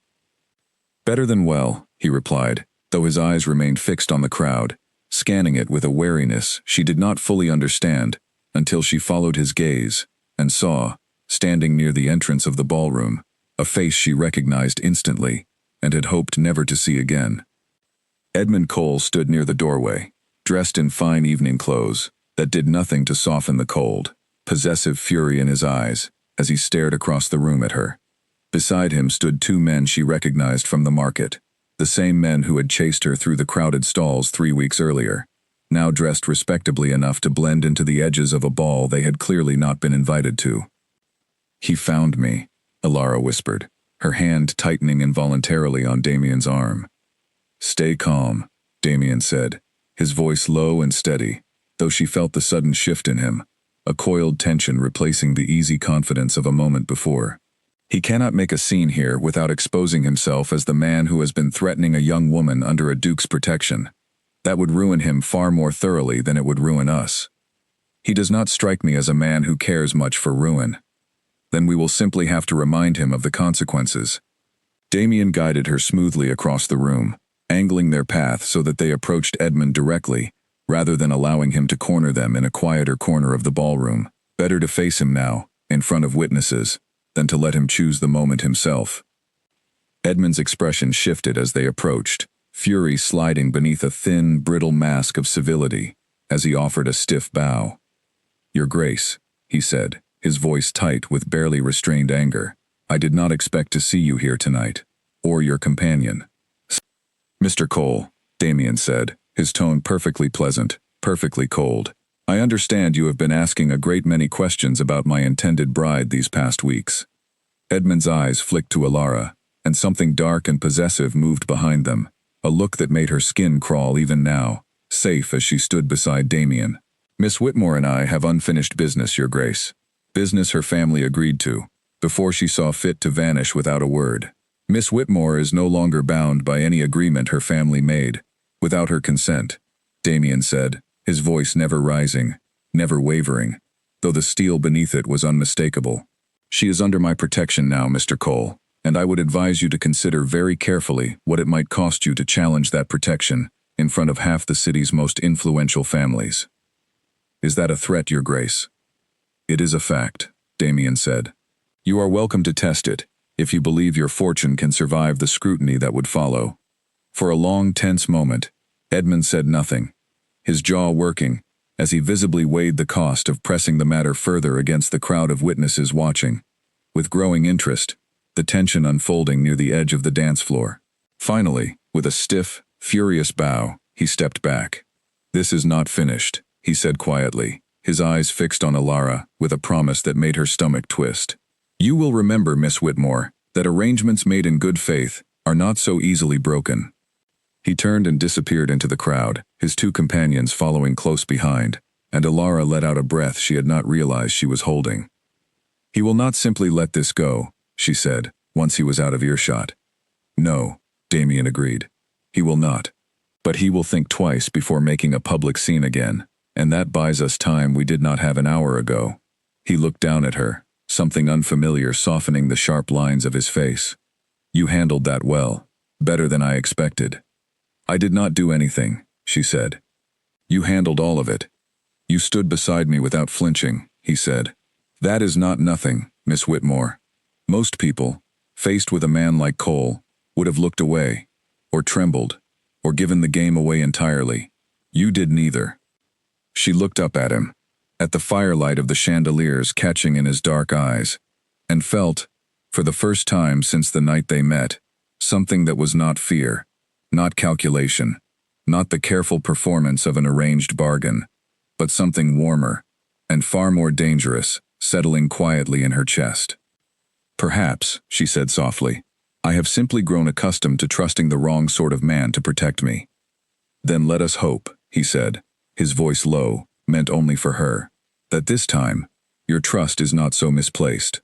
"Better than well," he replied, though his eyes remained fixed on the crowd, scanning it with a wariness she did not fully understand until she followed his gaze and saw, standing near the entrance of the ballroom, a face she recognized instantly and had hoped never to see again. Edmund Cole stood near the doorway, dressed in fine evening clothes that did nothing to soften the cold, possessive fury in his eyes as he stared across the room at her. Beside him stood two men she recognized from the market, the same men who had chased her through the crowded stalls 3 weeks earlier, now dressed respectably enough to blend into the edges of a ball they had clearly not been invited to. "He found me," Alara whispered, her hand tightening involuntarily on Damien's arm. "Stay calm," Damien said, his voice low and steady, though she felt the sudden shift in him, a coiled tension replacing the easy confidence of a moment before. "He cannot make a scene here without exposing himself as the man who has been threatening a young woman under a duke's protection. That would ruin him far more thoroughly than it would ruin us. He does not strike me as a man who cares much for ruin. Then we will simply have to remind him of the consequences." Damien guided her smoothly across the room, angling their path so that they approached Edmund directly, rather than allowing him to corner them in a quieter corner of the ballroom. Better to face him now, in front of witnesses, than to let him choose the moment himself. Edmund's expression shifted as they approached, fury sliding beneath a thin, brittle mask of civility, as he offered a stiff bow. "Your Grace," he said, his voice tight with barely restrained anger, "I did not expect to see you here tonight, or your companion." "Mr. Cole," Damien said, his tone perfectly pleasant, perfectly cold, "I understand you have been asking a great many questions about my intended bride these past weeks." Edmund's eyes flicked to Alara, and something dark and possessive moved behind them, a look that made her skin crawl even now, safe as she stood beside Damien. "Miss Whitmore and I have unfinished business, Your Grace. Business her family agreed to, before she saw fit to vanish without a word. Miss Whitmore is no longer bound by any agreement her family made, without her consent," Damien said, his voice never rising, never wavering, though the steel beneath it was unmistakable. "She is under my protection now, Mr. Cole, and I would advise you to consider very carefully what it might cost you to challenge that protection in front of half the city's most influential families." "Is that a threat, Your Grace?" "It is a fact," Damien said. "You are welcome to test it, if you believe your fortune can survive the scrutiny that would follow." For a long, tense moment, Edmund said nothing, his jaw working, as he visibly weighed the cost of pressing the matter further against the crowd of witnesses watching. With growing interest, the tension unfolding near the edge of the dance floor. Finally, with a stiff, furious bow, he stepped back. "This is not finished," he said quietly, his eyes fixed on Alara with a promise that made her stomach twist. "You will remember, Miss Whitmore, that arrangements made in good faith are not so easily broken." He turned and disappeared into the crowd, his two companions following close behind, and Alara let out a breath she had not realized she was holding. "He will not simply let this go," she said, once he was out of earshot. "No," Damien agreed. "He will not. But he will think twice before making a public scene again, and that buys us time we did not have an hour ago." He looked down at her, something unfamiliar softening the sharp lines of his face. "You handled that well, better than I expected." "I did not do anything," she said. "You handled all of it. You stood beside me without flinching," he said. "That is not nothing, Miss Whitmore. Most people, faced with a man like Cole, would have looked away, or trembled, or given the game away entirely. You did neither." She looked up at him, at the firelight of the chandeliers catching in his dark eyes, and felt, for the first time since the night they met, something that was not fear, not calculation, not the careful performance of an arranged bargain, but something warmer, and far more dangerous, settling quietly in her chest. "Perhaps," she said softly, "I have simply grown accustomed to trusting the wrong sort of man to protect me." "Then let us hope," he said, his voice low, meant only for her, "that this time, your trust is not so misplaced."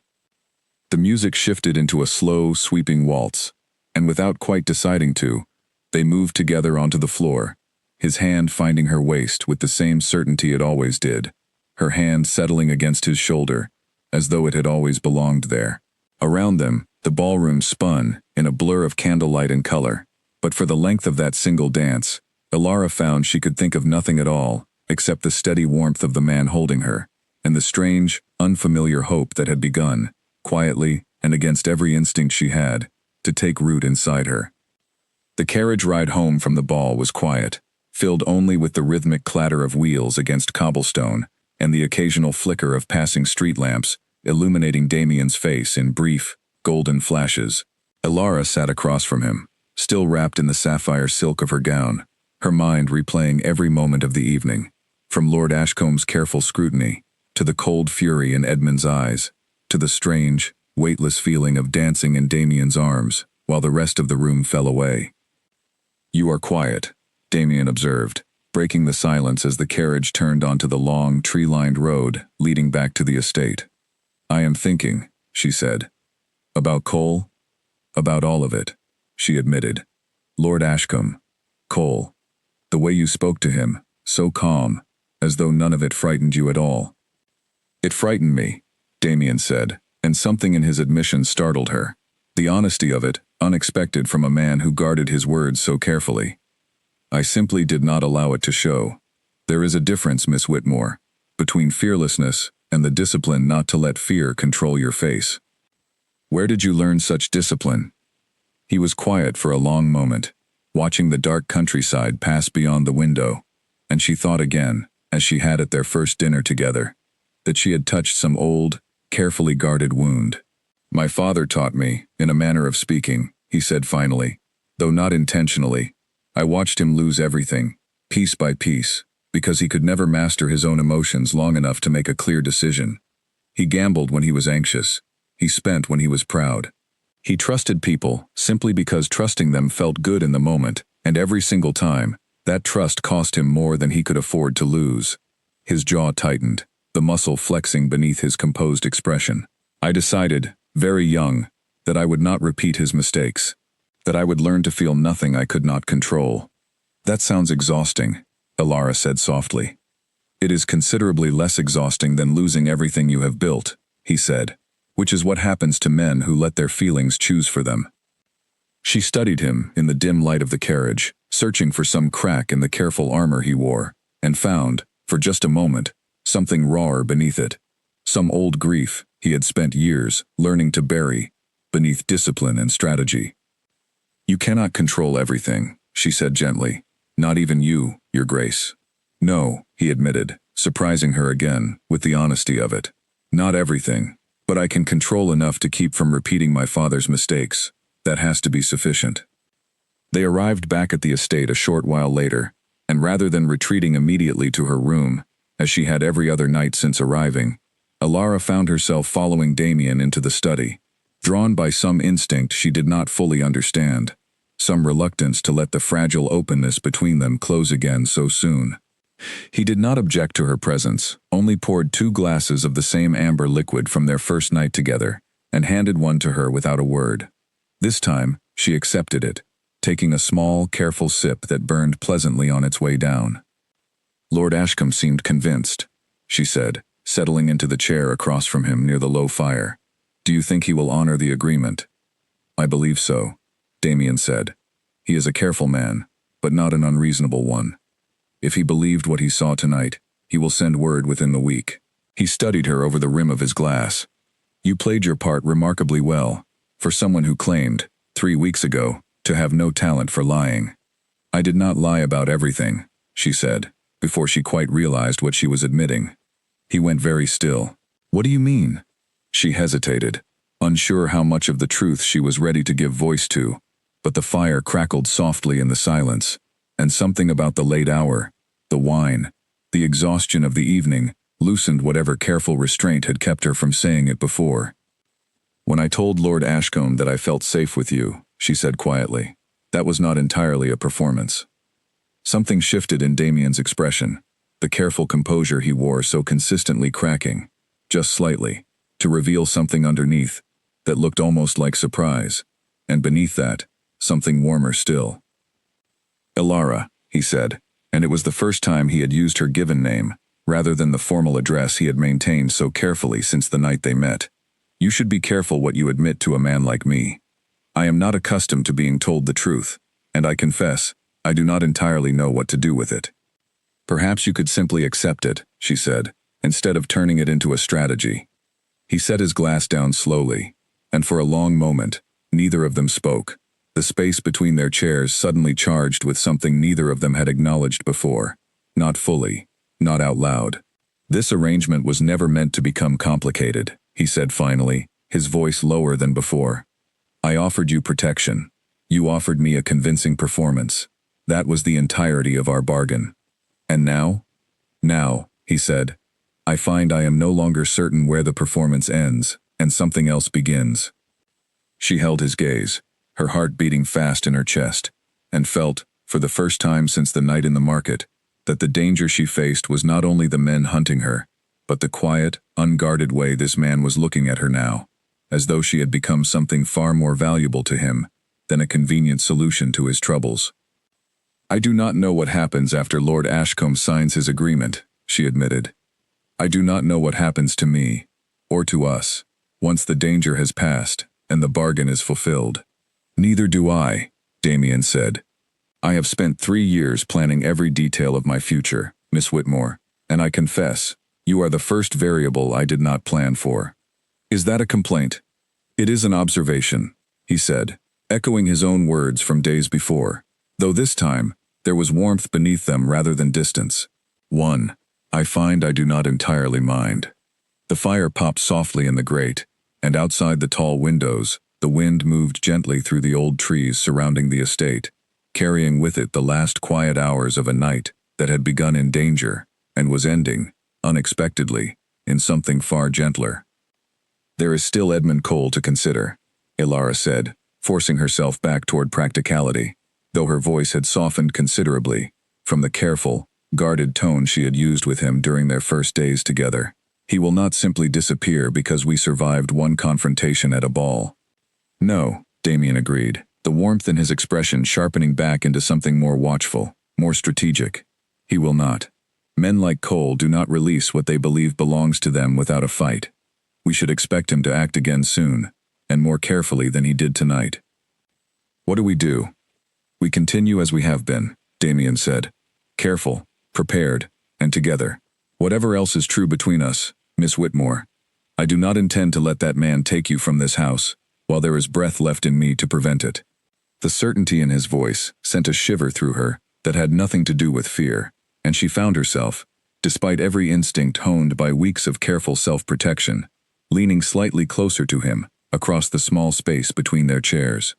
The music shifted into a slow, sweeping waltz, and without quite deciding to, they moved together onto the floor, his hand finding her waist with the same certainty it always did, her hand settling against his shoulder, as though it had always belonged there. Around them, the ballroom spun in a blur of candlelight and color, But for the length of that single dance, Ilara found she could think of nothing at all, except the steady warmth of the man holding her, and the strange, unfamiliar hope that had begun, quietly and against every instinct she had, to take root inside her. The carriage ride home from the ball was quiet, filled only with the rhythmic clatter of wheels against cobblestone and the occasional flicker of passing street lamps, illuminating Damien's face in brief, golden flashes. Ilara sat across from him, still wrapped in the sapphire silk of her gown, her mind replaying every moment of the evening, from Lord Ashcomb's careful scrutiny, to the cold fury in Edmund's eyes, to the strange, weightless feeling of dancing in Damien's arms, while the rest of the room fell away. "You are quiet," Damien observed, breaking the silence as the carriage turned onto the long, tree-lined road leading back to the estate. "I am thinking," she said. "About Cole?" "About all of it," she admitted. "Lord Ashcombe, Cole. The way you spoke to him, so calm, as though none of it frightened you at all." "It frightened me," Damien said, and something in his admission startled her. The honesty of it, unexpected from a man who guarded his words so carefully. "I simply did not allow it to show. There is a difference, Miss Whitmore, between fearlessness and the discipline not to let fear control your face." "Where did you learn such discipline?" He was quiet for a long moment, watching the dark countryside pass beyond the window, and she thought again, as she had at their first dinner together, that she had touched some old, carefully guarded wound. "My father taught me, in a manner of speaking," he said finally, "though not intentionally. I watched him lose everything, piece by piece, because he could never master his own emotions long enough to make a clear decision. He gambled when he was anxious. He spent when he was proud. He trusted people simply because trusting them felt good in the moment, and every single time, that trust cost him more than he could afford to lose." His jaw tightened, the muscle flexing beneath his composed expression. "I decided, very young, that I would not repeat his mistakes, that I would learn to feel nothing I could not control." "That sounds exhausting," Ilara said softly. "It is considerably less exhausting than losing everything you have built," he said, "which is what happens to men who let their feelings choose for them." She studied him in the dim light of the carriage, searching for some crack in the careful armor he wore, and found, for just a moment, something rawer beneath it. Some old grief he had spent years learning to bury beneath discipline and strategy. "You cannot control everything," she said gently. "Not even you, Your Grace." "No," he admitted, surprising her again with the honesty of it. "Not everything, but I can control enough to keep from repeating my father's mistakes. That has to be sufficient." They arrived back at the estate a short while later, and rather than retreating immediately to her room, as she had every other night since arriving, Ilara found herself following Damien into the study, drawn by some instinct she did not fully understand, some reluctance to let the fragile openness between them close again so soon. He did not object to her presence, only poured 2 glasses of the same amber liquid from their first night together, and handed one to her without a word. This time, she accepted it, taking a small, careful sip that burned pleasantly on its way down. "Lord Ashcombe seemed convinced," she said, settling into the chair across from him near the low fire. "Do you think he will honor the agreement?" "I believe so," Damien said. "He is a careful man, but not an unreasonable one. If he believed what he saw tonight, he will send word within the week." He studied her over the rim of his glass. "You played your part remarkably well, for someone who claimed, 3 weeks ago, to have no talent for lying." "I did not lie about everything," she said, before she quite realized what she was admitting. He went very still. "What do you mean?" She hesitated, unsure how much of the truth she was ready to give voice to, but the fire crackled softly in the silence, and something about the late hour, the wine, the exhaustion of the evening, loosened whatever careful restraint had kept her from saying it before. "When I told Lord Ashcombe that I felt safe with you," she said quietly, "that was not entirely a performance." Something shifted in Damien's expression, the careful composure he wore so consistently cracking, just slightly, to reveal something underneath that looked almost like surprise, and beneath that, something warmer still. "Ilara," he said, and it was the first time he had used her given name, rather than the formal address he had maintained so carefully since the night they met. "You should be careful what you admit to a man like me. I am not accustomed to being told the truth, and I confess, I do not entirely know what to do with it. Perhaps you could simply accept it, she said, instead of turning it into a strategy. He set his glass down slowly, and for a long moment, neither of them spoke, the space between their chairs suddenly charged with something neither of them had acknowledged before. Not fully, not out loud. This arrangement was never meant to become complicated, he said finally, his voice lower than before. I offered you protection. You offered me a convincing performance. That was the entirety of our bargain. And now? Now, he said, I find I am no longer certain where the performance ends, and something else begins. She held his gaze, her heart beating fast in her chest, and felt, for the first time since the night in the market, that the danger she faced was not only the men hunting her, but the quiet, unguarded way this man was looking at her now, as though she had become something far more valuable to him than a convenient solution to his troubles. I do not know what happens after Lord Ashcombe signs his agreement, she admitted. I do not know what happens to me, or to us, once the danger has passed and the bargain is fulfilled. Neither do I, Damien said. I have spent 3 years planning every detail of my future, Miss Whitmore, and I confess, you are the first variable I did not plan for. Is that a complaint? It is an observation, he said, echoing his own words from days before, though this time, there was warmth beneath them rather than distance. 1. I find I do not entirely mind. The fire popped softly in the grate, and outside the tall windows, the wind moved gently through the old trees surrounding the estate, carrying with it the last quiet hours of a night that had begun in danger and was ending, unexpectedly, in something far gentler. There is still Edmund Cole to consider, Ilara said, forcing herself back toward practicality, though her voice had softened considerably from the careful, guarded tone she had used with him during their first days together. He will not simply disappear because we survived one confrontation at a ball. No, Damien agreed, the warmth in his expression sharpening back into something more watchful, more strategic. He will not. Men like Cole do not release what they believe belongs to them without a fight. We should expect him to act again soon, and more carefully than he did tonight. What do we do? We continue as we have been, Damien said. Careful, prepared, and together. Whatever else is true between us, Miss Whitmore, I do not intend to let that man take you from this house, while there is breath left in me to prevent it. The certainty in his voice sent a shiver through her that had nothing to do with fear, and she found herself, despite every instinct honed by weeks of careful self-protection, leaning slightly closer to him, across the small space between their chairs.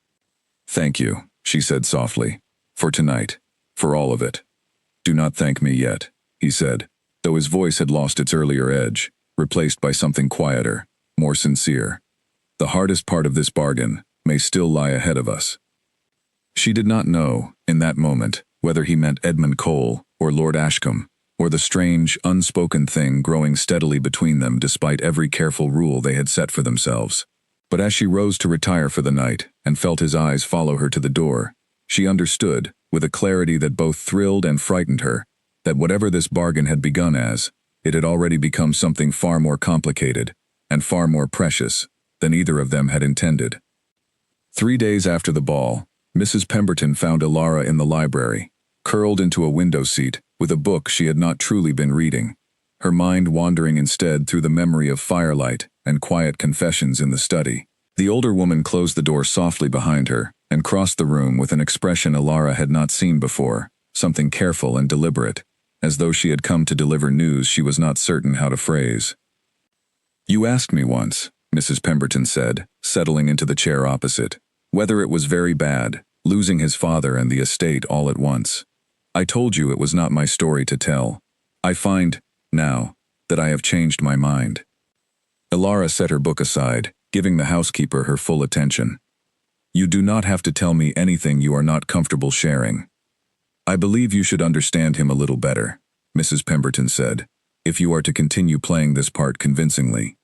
Thank you, she said softly, for tonight, for all of it. Do not thank me yet, he said, though his voice had lost its earlier edge, replaced by something quieter, more sincere. The hardest part of this bargain may still lie ahead of us. She did not know, in that moment, whether he meant Edmund Cole or Lord Ashcombe, or the strange, unspoken thing growing steadily between them despite every careful rule they had set for themselves. But as she rose to retire for the night and felt his eyes follow her to the door, she understood, with a clarity that both thrilled and frightened her, that whatever this bargain had begun as, it had already become something far more complicated and far more precious than either of them had intended. 3 days after the ball, Mrs. Pemberton found Ilara in the library, curled into a window seat with a book she had not truly been reading, her mind wandering instead through the memory of firelight and quiet confessions in the study. The older woman closed the door softly behind her and crossed the room with an expression Ilara had not seen before, something careful and deliberate, as though she had come to deliver news she was not certain how to phrase. You asked me once, Mrs. Pemberton said, settling into the chair opposite, whether it was very bad, losing his father and the estate all at once. I told you it was not my story to tell. I find, now, that I have changed my mind. Ilara set her book aside, giving the housekeeper her full attention. You do not have to tell me anything you are not comfortable sharing. I believe you should understand him a little better, Mrs. Pemberton said, if you are to continue playing this part convincingly.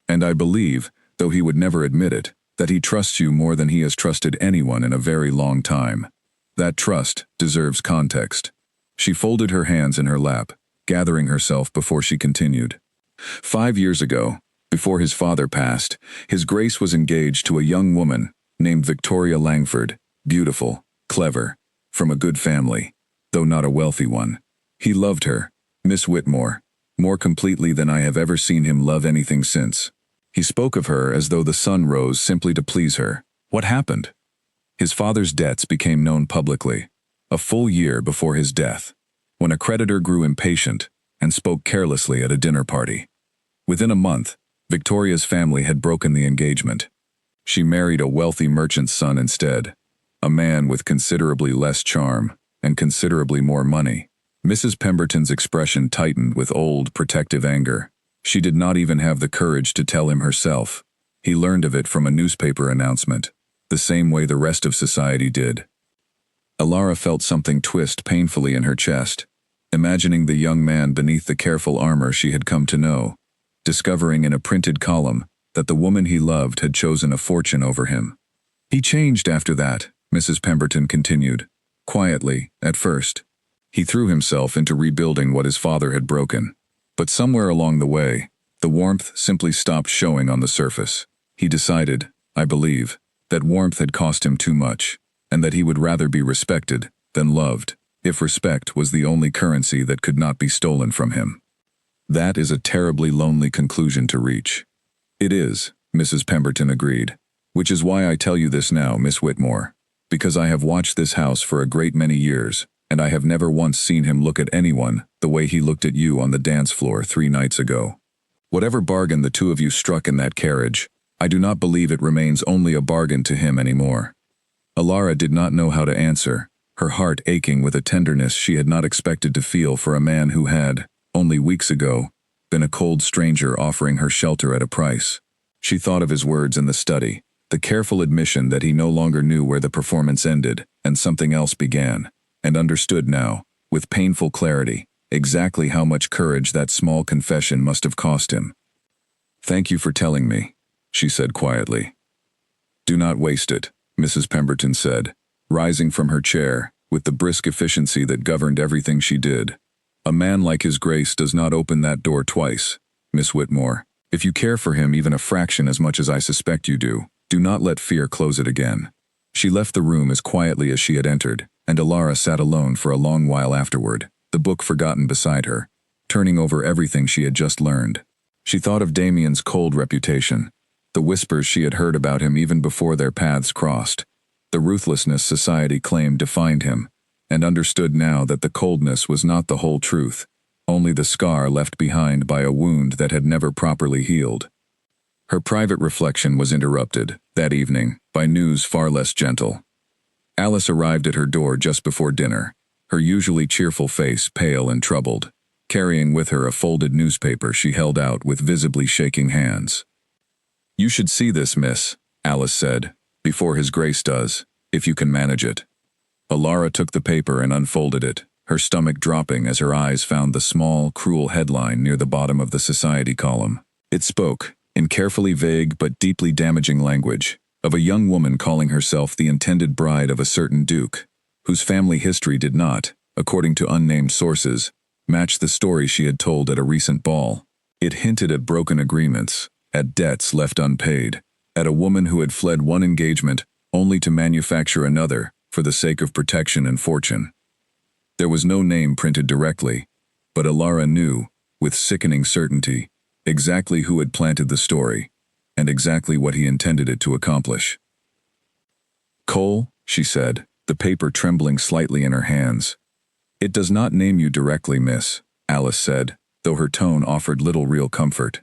And I believe, though he would never admit it, that he trusts you more than he has trusted anyone in a very long time. That trust deserves context. She folded her hands in her lap, gathering herself before she continued. 5 years ago, before his father passed, His Grace was engaged to a young woman named Victoria Langford, beautiful, clever, from a good family, though not a wealthy one. He loved her, Miss Whitmore, more completely than I have ever seen him love anything since. He spoke of her as though the sun rose simply to please her. What happened? His father's debts became known publicly, a full year before his death, when a creditor grew impatient and spoke carelessly at a dinner party. Within a month, Victoria's family had broken the engagement. She married a wealthy merchant's son instead, a man with considerably less charm and considerably more money. Mrs. Pemberton's expression tightened with old, protective anger. She did not even have the courage to tell him herself. He learned of it from a newspaper announcement, the same way the rest of society did. Alara felt something twist painfully in her chest, imagining the young man beneath the careful armor she had come to know, discovering in a printed column that the woman he loved had chosen a fortune over him. He changed after that, Mrs. Pemberton continued, quietly, at first. He threw himself into rebuilding what his father had broken. But somewhere along the way, the warmth simply stopped showing on the surface. He decided, I believe, that warmth had cost him too much, and that he would rather be respected than loved, if respect was the only currency that could not be stolen from him. That is a terribly lonely conclusion to reach. It is, Mrs. Pemberton agreed, which is why I tell you this now, Miss Whitmore, because I have watched this house for a great many years, and I have never once seen him look at anyone the way he looked at you on the dance floor 3 nights ago. Whatever bargain the two of you struck in that carriage, I do not believe it remains only a bargain to him anymore. Alara did not know how to answer, her heart aching with a tenderness she had not expected to feel for a man who had, only weeks ago, been a cold stranger offering her shelter at a price. She thought of his words in the study, the careful admission that he no longer knew where the performance ended and something else began, and understood now, with painful clarity, exactly how much courage that small confession must have cost him. Thank you for telling me, she said quietly. Do not waste it, Mrs. Pemberton said, rising from her chair, with the brisk efficiency that governed everything she did. A man like his grace does not open that door twice, Miss Whitmore. If you care for him even a fraction as much as I suspect you do not let fear close it again. She left the room as quietly as she had entered, and Alara sat alone for a long while afterward, the book forgotten beside her, turning over everything she had just learned. She thought of Damien's cold reputation, the whispers she had heard about him even before their paths crossed, the ruthlessness society claimed defined him, and understood now that the coldness was not the whole truth, only the scar left behind by a wound that had never properly healed. Her private reflection was interrupted, that evening, by news far less gentle. Alice arrived at her door just before dinner, her usually cheerful face pale and troubled, carrying with her a folded newspaper she held out with visibly shaking hands. You should see this, miss, Alice said, before his grace does, if you can manage it. Alara took the paper and unfolded it, her stomach dropping as her eyes found the small, cruel headline near the bottom of the society column. It spoke, in carefully vague but deeply damaging language, of a young woman calling herself the intended bride of a certain duke, whose family history did not, according to unnamed sources, match the story she had told at a recent ball. It hinted at broken agreements, at debts left unpaid, at a woman who had fled one engagement only to manufacture another for the sake of protection and fortune. There was no name printed directly, but Alara knew, with sickening certainty, exactly who had planted the story, and exactly what he intended it to accomplish. Cole, she said, the paper trembling slightly in her hands. It does not name you directly, miss, Alice said, though her tone offered little real comfort.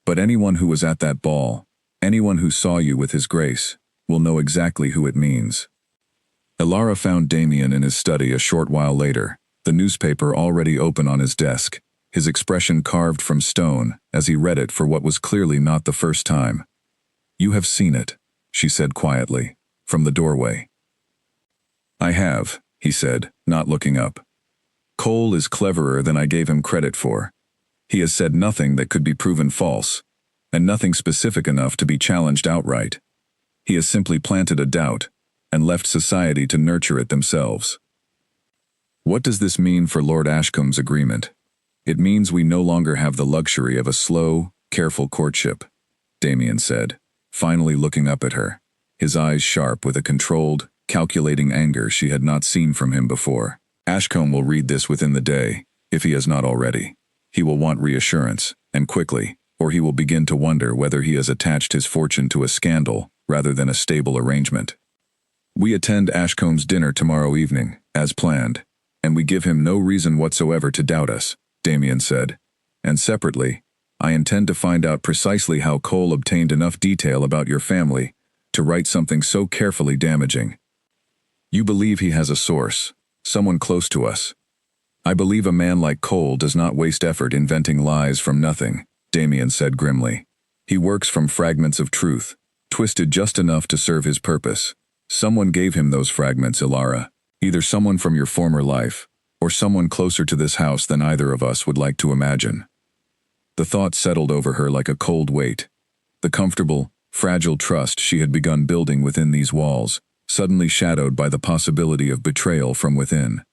But anyone who was at that ball, anyone who saw you with his grace, will know exactly who it means. Alara found Damien in his study a short while later, the newspaper already open on his desk, his expression carved from stone as he read it for what was clearly not the first time. You have seen it, she said quietly, from the doorway. I have, he said, not looking up. Cole is cleverer than I gave him credit for. He has said nothing that could be proven false, and nothing specific enough to be challenged outright. He has simply planted a doubt, and left society to nurture it themselves. What does this mean for Lord Ashcombe's agreement? It means we no longer have the luxury of a slow, careful courtship, Damien said, finally looking up at her, his eyes sharp with a controlled, calculating anger she had not seen from him before. Ashcombe will read this within the day, if he has not already. He will want reassurance, and quickly, or he will begin to wonder whether he has attached his fortune to a scandal rather than a stable arrangement. We attend Ashcombe's dinner tomorrow evening, as planned, and we give him no reason whatsoever to doubt us, Damien said. And separately, I intend to find out precisely how Cole obtained enough detail about your family to write something so carefully damaging. You believe he has a source, someone close to us. I believe a man like Cole does not waste effort inventing lies from nothing, Damien said grimly. He works from fragments of truth, twisted just enough to serve his purpose. Someone gave him those fragments, Ilara. Either someone from your former life, or someone closer to this house than either of us would like to imagine. The thought settled over her like a cold weight. The comfortable, fragile trust she had begun building within these walls, suddenly shadowed by the possibility of betrayal from within.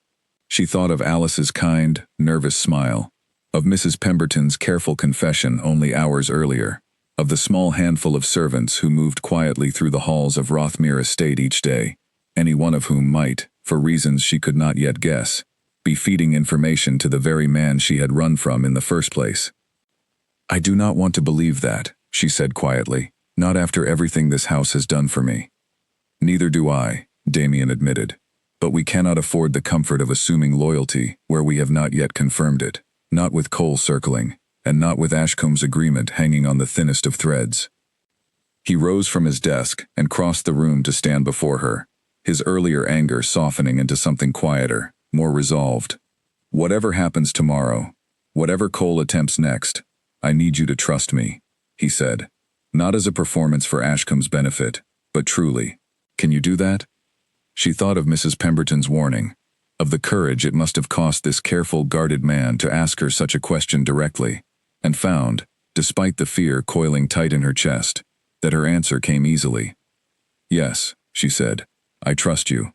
She thought of Alice's kind, nervous smile, of Mrs. Pemberton's careful confession only hours earlier, of the small handful of servants who moved quietly through the halls of Rothmere Estate each day, any one of whom might, for reasons she could not yet guess, be feeding information to the very man she had run from in the first place. I do not want to believe that, she said quietly, not after everything this house has done for me. Neither do I, Damien admitted, but we cannot afford the comfort of assuming loyalty where we have not yet confirmed it, not with Cole circling, and not with Ashcombe's agreement hanging on the thinnest of threads. He rose from his desk and crossed the room to stand before her, his earlier anger softening into something quieter, more resolved. Whatever happens tomorrow, whatever Cole attempts next, I need you to trust me, he said, not as a performance for Ashcombe's benefit, but truly. Can you do that? She thought of Mrs. Pemberton's warning, of the courage it must have cost this careful, guarded man to ask her such a question directly, and found, despite the fear coiling tight in her chest, that her answer came easily. Yes, she said, I trust you.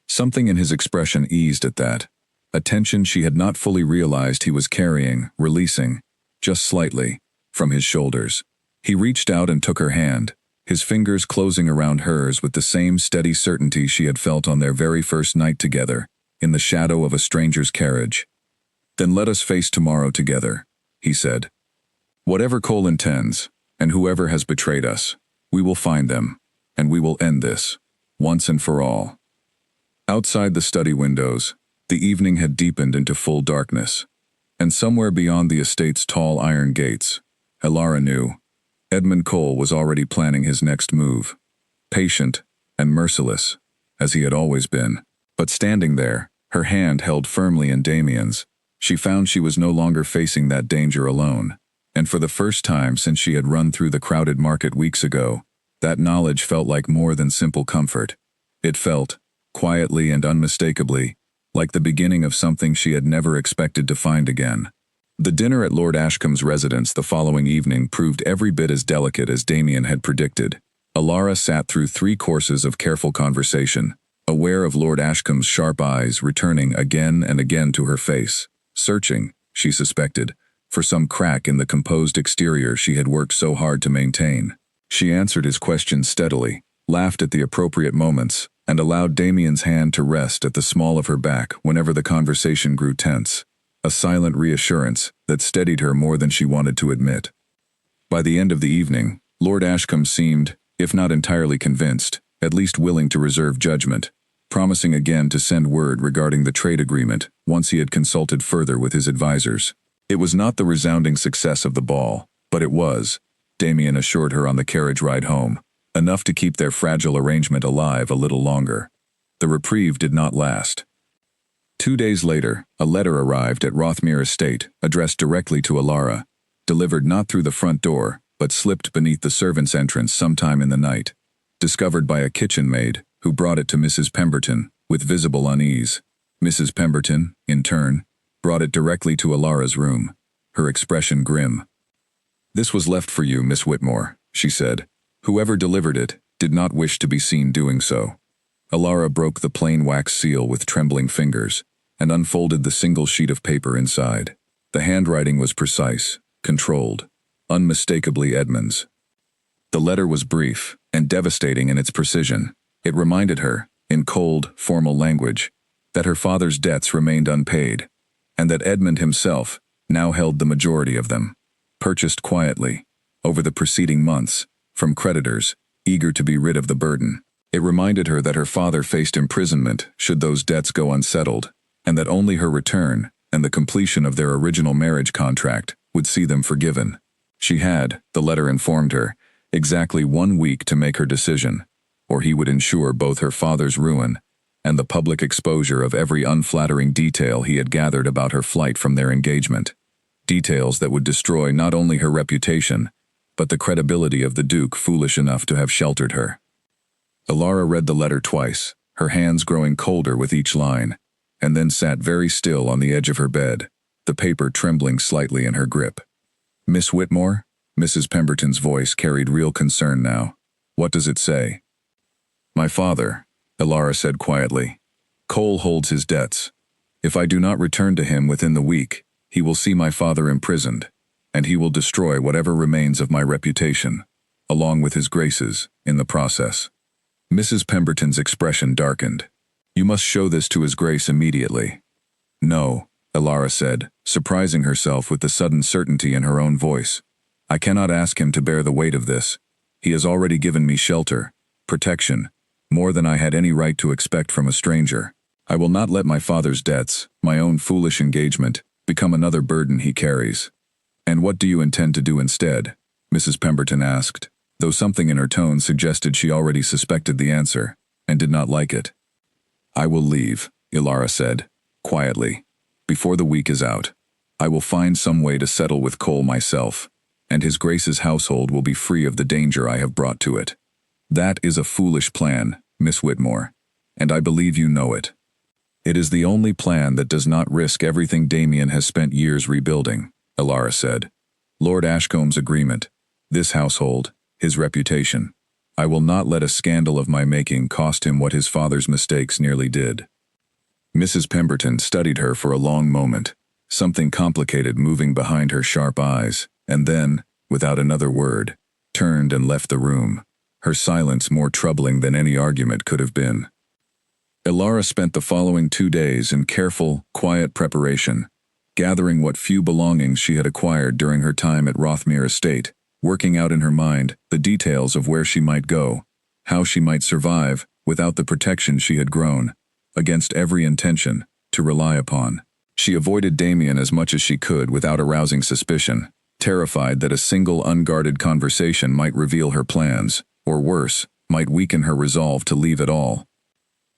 Something in his expression eased at that, a tension she had not fully realized he was carrying, releasing, just slightly, from his shoulders. He reached out and took her hand, his fingers closing around hers with the same steady certainty she had felt on their very first night together, in the shadow of a stranger's carriage. Then let us face tomorrow together, he said. Whatever Cole intends, and whoever has betrayed us, we will find them, and we will end this, once and for all. Outside the study windows, the evening had deepened into full darkness, and somewhere beyond the estate's tall iron gates, Ilara knew, Edmund Cole was already planning his next move, patient and merciless, as he had always been. But standing there, her hand held firmly in Damien's, she found she was no longer facing that danger alone, and for the first time since she had run through the crowded market weeks ago, that knowledge felt like more than simple comfort. It felt, quietly and unmistakably, like the beginning of something she had never expected to find again. The dinner at Lord Ashcombe's residence the following evening proved every bit as delicate as Damien had predicted. Ilara sat through 3 courses of careful conversation, aware of Lord Ashcombe's sharp eyes returning again and again to her face, searching, she suspected, for some crack in the composed exterior she had worked so hard to maintain. She answered his questions steadily, laughed at the appropriate moments, and allowed Damien's hand to rest at the small of her back whenever the conversation grew tense. A silent reassurance that steadied her more than she wanted to admit. By the end of the evening, Lord Ashcombe seemed, if not entirely convinced, at least willing to reserve judgment, promising again to send word regarding the trade agreement once he had consulted further with his advisors. It was not the resounding success of the ball, but it was, Damien assured her on the carriage ride home, enough to keep their fragile arrangement alive a little longer. The reprieve did not last. 2 days later, a letter arrived at Rothmere Estate, addressed directly to Ilara, delivered not through the front door, but slipped beneath the servants' entrance sometime in the night, discovered by a kitchen maid, who brought it to Mrs. Pemberton, with visible unease. Mrs. Pemberton, in turn, brought it directly to Ilara's room, her expression grim. This was left for you, Miss Whitmore, she said. Whoever delivered it did not wish to be seen doing so. Ilara broke the plain wax seal with trembling fingers and unfolded the single sheet of paper inside. The handwriting was precise, controlled, unmistakably Edmund's. The letter was brief and devastating in its precision, It reminded her, in cold, formal language, that her father's debts remained unpaid, and that Edmund himself now held the majority of them, purchased quietly, over the preceding months, from creditors, eager to be rid of the burden. It reminded her that her father faced imprisonment should those debts go unsettled, and that only her return and the completion of their original marriage contract would see them forgiven. She had, the letter informed her, exactly 1 week to make her decision, or he would ensure both her father's ruin and the public exposure of every unflattering detail he had gathered about her flight from their engagement. Details that would destroy not only her reputation, but the credibility of the Duke foolish enough to have sheltered her. Alara read the letter twice, her hands growing colder with each line, and then sat very still on the edge of her bed, the paper trembling slightly in her grip. "Miss Whitmore?" Mrs. Pemberton's voice carried real concern now. "What does it say?" "My father," Alara said quietly. "Cole holds his debts. If I do not return to him within the week, he will see my father imprisoned, and he will destroy whatever remains of my reputation, along with his graces, in the process." Mrs. Pemberton's expression darkened. "You must show this to his grace immediately." "No," Alara said, surprising herself with the sudden certainty in her own voice. "I cannot ask him to bear the weight of this. He has already given me shelter, protection, more than I had any right to expect from a stranger. I will not let my father's debts, my own foolish engagement, become another burden he carries." "And what do you intend to do instead?" Mrs. Pemberton asked, though something in her tone suggested she already suspected the answer, and did not like it. "I will leave," Alara said, quietly, "before the week is out. I will find some way to settle with Cole myself, and his Grace's household will be free of the danger I have brought to it." "That is a foolish plan, Miss Whitmore, and I believe you know it. It is the only plan that does not risk everything Damien has spent years rebuilding," Alara said. "Lord Ashcomb's agreement, this household, his reputation. I will not let a scandal of my making cost him what his father's mistakes nearly did." Mrs. Pemberton studied her for a long moment, something complicated moving behind her sharp eyes, and then, without another word, turned and left the room, her silence more troubling than any argument could have been. Alara spent the following 2 days in careful, quiet preparation, gathering what few belongings she had acquired during her time at Rothmere Estate, working out in her mind the details of where she might go, how she might survive without the protection she had grown, against every intention, to rely upon. She avoided Damien as much as she could without arousing suspicion, terrified that a single unguarded conversation might reveal her plans, or worse, might weaken her resolve to leave at all.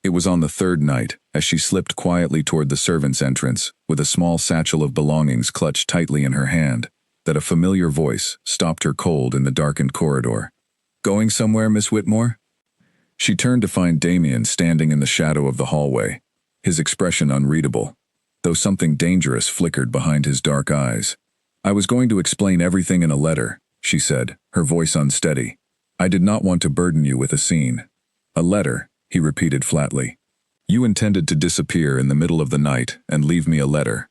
It was on the 3rd night, as she slipped quietly toward the servants' entrance, with a small satchel of belongings clutched tightly in her hand, that a familiar voice stopped her cold in the darkened corridor. "Going somewhere, Miss Whitmore?" She turned to find Damien standing in the shadow of the hallway, his expression unreadable, though something dangerous flickered behind his dark eyes. "I was going to explain everything in a letter," she said, her voice unsteady. "I did not want to burden you with a scene." "A letter," he repeated flatly. "You intended to disappear in the middle of the night and leave me a letter.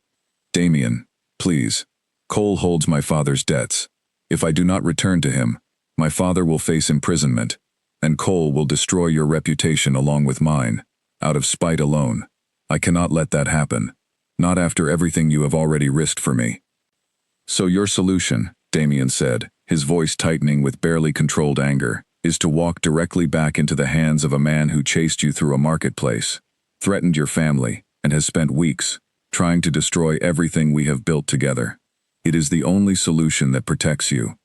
Damien, please. Cole holds my father's debts. If I do not return to him, my father will face imprisonment, and Cole will destroy your reputation along with mine, out of spite alone. I cannot let that happen, not after everything you have already risked for me." "So your solution," Damien said, his voice tightening with barely controlled anger, "is to walk directly back into the hands of a man who chased you through a marketplace, threatened your family, and has spent weeks trying to destroy everything we have built together. It is the only solution that protects you."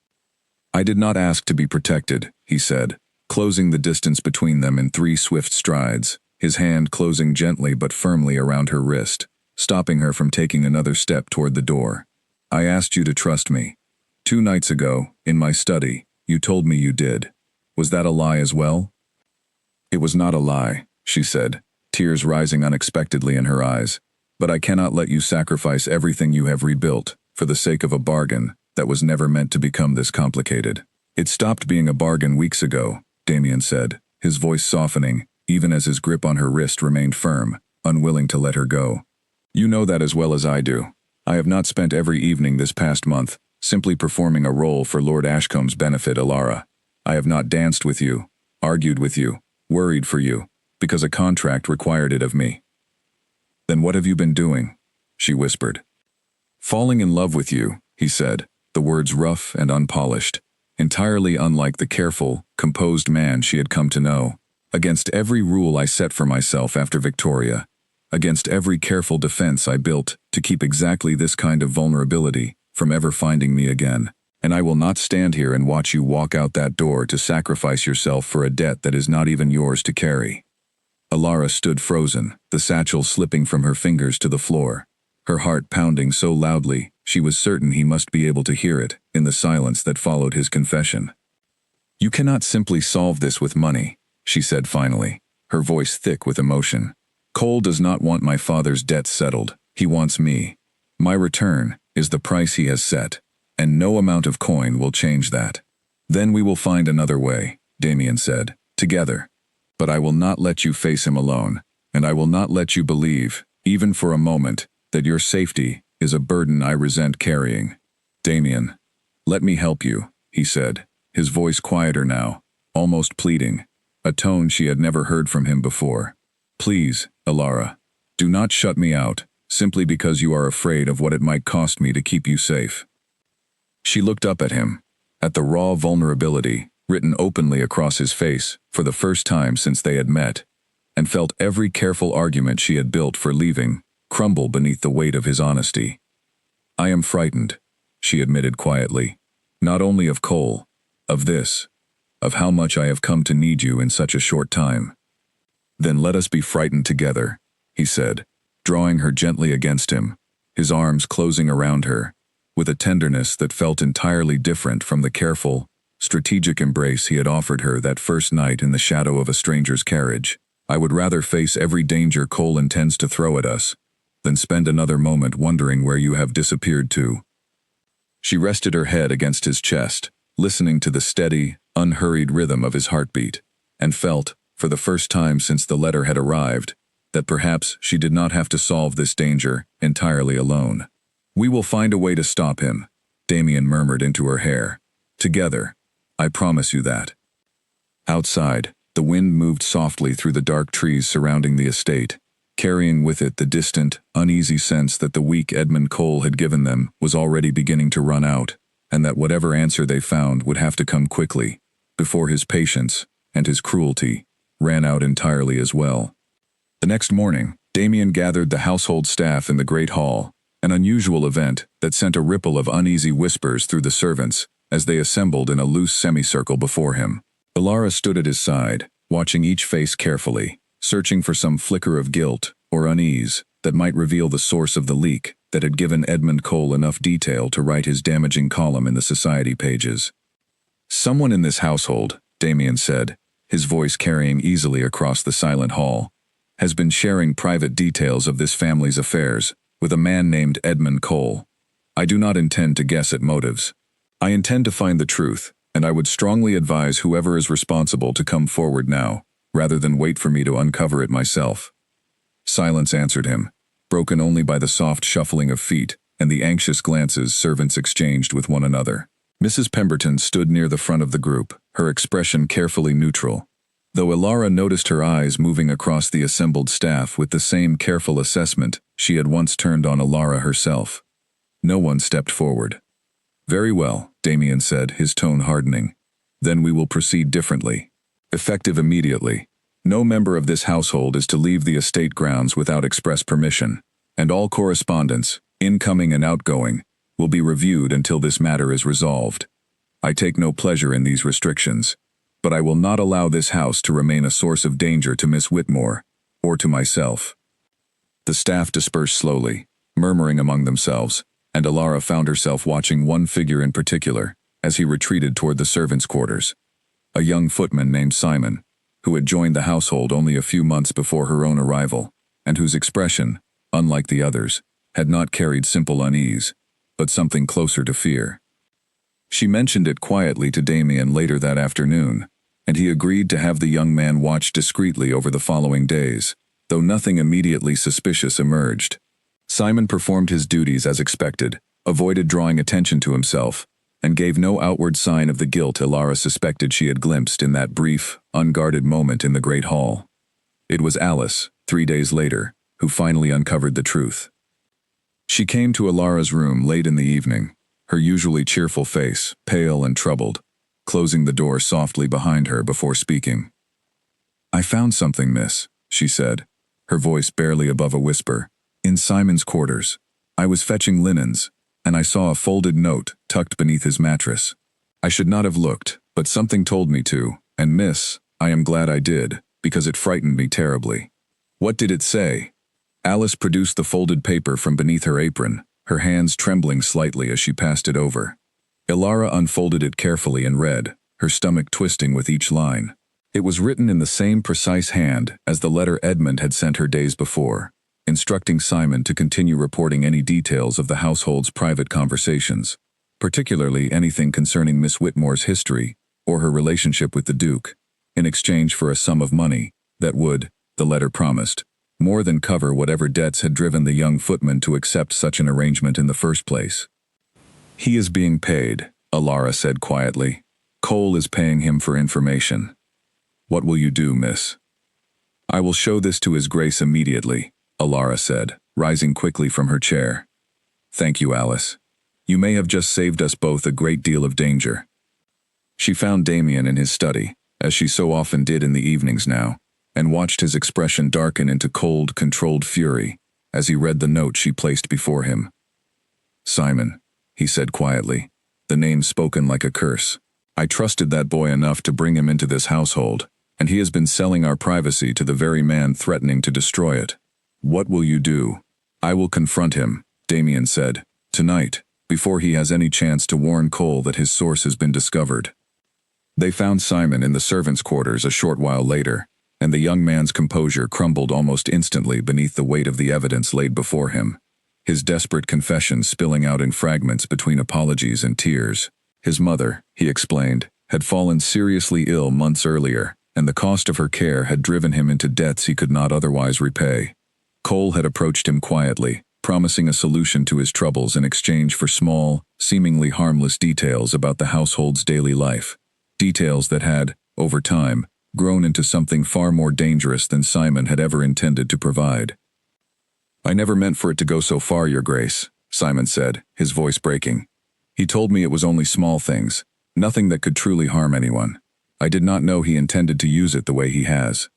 "I did not ask to be protected," he said, closing the distance between them in 3 swift strides, his hand closing gently but firmly around her wrist, stopping her from taking another step toward the door. "I asked you to trust me. 2 nights ago, in my study, you told me you did. Was that a lie as well?" "It was not a lie," she said, tears rising unexpectedly in her eyes. "But I cannot let you sacrifice everything you have rebuilt for the sake of a bargain that was never meant to become this complicated." "It stopped being a bargain weeks ago," Damien said, his voice softening, even as his grip on her wrist remained firm, unwilling to let her go. "You know that as well as I do. I have not spent every evening this past month simply performing a role for Lord Ashcomb's benefit, Alara. I have not danced with you, argued with you, Worried for you, because a contract required it of me. Then what have you been doing? She whispered. Falling in love with you, he said, the words rough and unpolished, entirely unlike the careful, composed man she had come to know. Against every rule I set for myself after Victoria, against every careful defense I built to keep exactly this kind of vulnerability from ever finding me again. And I will not stand here and watch you walk out that door to sacrifice yourself for a debt that is not even yours to carry. Alara stood frozen, the satchel slipping from her fingers to the floor, her heart pounding so loudly she was certain he must be able to hear it in the silence that followed his confession. You cannot simply solve this with money, she said finally, her voice thick with emotion. Cole does not want my father's debts settled, he wants me. My return is the price he has set, and no amount of coin will change that. Then we will find another way, Damien said, together. But I will not let you face him alone, and I will not let you believe, even for a moment, that your safety is a burden I resent carrying. Damien, let me help you, he said, his voice quieter now, almost pleading, a tone she had never heard from him before. Please, Alara, do not shut me out, simply because you are afraid of what it might cost me to keep you safe. She looked up at him, at the raw vulnerability written openly across his face for the first time since they had met, and felt every careful argument she had built for leaving crumble beneath the weight of his honesty. I am frightened, she admitted quietly, not only of Cole, of this, of how much I have come to need you in such a short time. Then let us be frightened together, he said, drawing her gently against him, his arms closing around her, with a tenderness that felt entirely different from the careful, strategic embrace he had offered her that first night in the shadow of a stranger's carriage. I would rather face every danger Cole intends to throw at us than spend another moment wondering where you have disappeared to. She rested her head against his chest, listening to the steady, unhurried rhythm of his heartbeat, and felt, for the first time since the letter had arrived, that perhaps she did not have to solve this danger entirely alone. We will find a way to stop him, Damien murmured into her hair. Together, I promise you that. Outside, the wind moved softly through the dark trees surrounding the estate, carrying with it the distant, uneasy sense that the week Edmund Cole had given them was already beginning to run out, and that whatever answer they found would have to come quickly, before his patience and his cruelty ran out entirely as well. The next morning, Damien gathered the household staff in the great hall, an unusual event that sent a ripple of uneasy whispers through the servants as they assembled in a loose semicircle before him. Alara stood at his side, watching each face carefully, searching for some flicker of guilt or unease that might reveal the source of the leak that had given Edmund Cole enough detail to write his damaging column in the society pages. Someone in this household, Damien said, his voice carrying easily across the silent hall, has been sharing private details of this family's affairs with a man named Edmund Cole. I do not intend to guess at motives. I intend to find the truth, and I would strongly advise whoever is responsible to come forward now, rather than wait for me to uncover it myself. Silence answered him, broken only by the soft shuffling of feet and the anxious glances servants exchanged with one another. Mrs. Pemberton stood near the front of the group, her expression carefully neutral, though Alara noticed her eyes moving across the assembled staff with the same careful assessment she had once turned on Alara herself. No one stepped forward. Very well, Damien said, his tone hardening. Then we will proceed differently. Effective immediately. No member of this household is to leave the estate grounds without express permission, and all correspondence, incoming and outgoing, will be reviewed until this matter is resolved. I take no pleasure in these restrictions, but I will not allow this house to remain a source of danger to Miss Whitmore, or to myself. The staff dispersed slowly, murmuring among themselves, and Alara found herself watching one figure in particular as he retreated toward the servants' quarters. A young footman named Simon, who had joined the household only a few months before her own arrival, and whose expression, unlike the others, had not carried simple unease, but something closer to fear. She mentioned it quietly to Damien later that afternoon, and he agreed to have the young man watched discreetly over the following days, though nothing immediately suspicious emerged. Simon performed his duties as expected, avoided drawing attention to himself, and gave no outward sign of the guilt Ilara suspected she had glimpsed in that brief, unguarded moment in the great hall. It was Alice, 3 days later, who finally uncovered the truth. She came to Ilara's room late in the evening, her usually cheerful face pale and troubled, closing the door softly behind her before speaking. "I found something, miss," she said, her voice barely above a whisper. "In Simon's quarters. I was fetching linens, and I saw a folded note tucked beneath his mattress. I should not have looked, but something told me to, and miss, I am glad I did, because it frightened me terribly." "What did it say?" Alice produced the folded paper from beneath her apron, her hands trembling slightly as she passed it over. Ilara unfolded it carefully and read, her stomach twisting with each line. It was written in the same precise hand as the letter Edmund had sent her days before, instructing Simon to continue reporting any details of the household's private conversations, particularly anything concerning Miss Whitmore's history or her relationship with the Duke, in exchange for a sum of money that would, the letter promised, more than cover whatever debts had driven the young footman to accept such an arrangement in the first place. "He is being paid," Ilara said quietly. "Cole is paying him for information. What will you do, miss?" "I will show this to His Grace immediately," Ilara said, rising quickly from her chair. "Thank you, Alice. You may have just saved us both a great deal of danger." She found Damien in his study, as she so often did in the evenings now, and watched his expression darken into cold, controlled fury as he read the note she placed before him. "Simon," he said quietly, the name spoken like a curse. "I trusted that boy enough to bring him into this household, and he has been selling our privacy to the very man threatening to destroy it. What will you do?" "I will confront him," Damien said, "tonight, before he has any chance to warn Cole that his source has been discovered." They found Simon in the servants' quarters a short while later, and the young man's composure crumbled almost instantly beneath the weight of the evidence laid before him, his desperate confession spilling out in fragments between apologies and tears. His mother, he explained, had fallen seriously ill months earlier, and the cost of her care had driven him into debts he could not otherwise repay. Cole had approached him quietly, promising a solution to his troubles in exchange for small, seemingly harmless details about the household's daily life, details that had, over time, grown into something far more dangerous than Simon had ever intended to provide. "I never meant for it to go so far, Your Grace," Simon said, his voice breaking. "He told me it was only small things, nothing that could truly harm anyone. I did not know he intended to use it the way he has."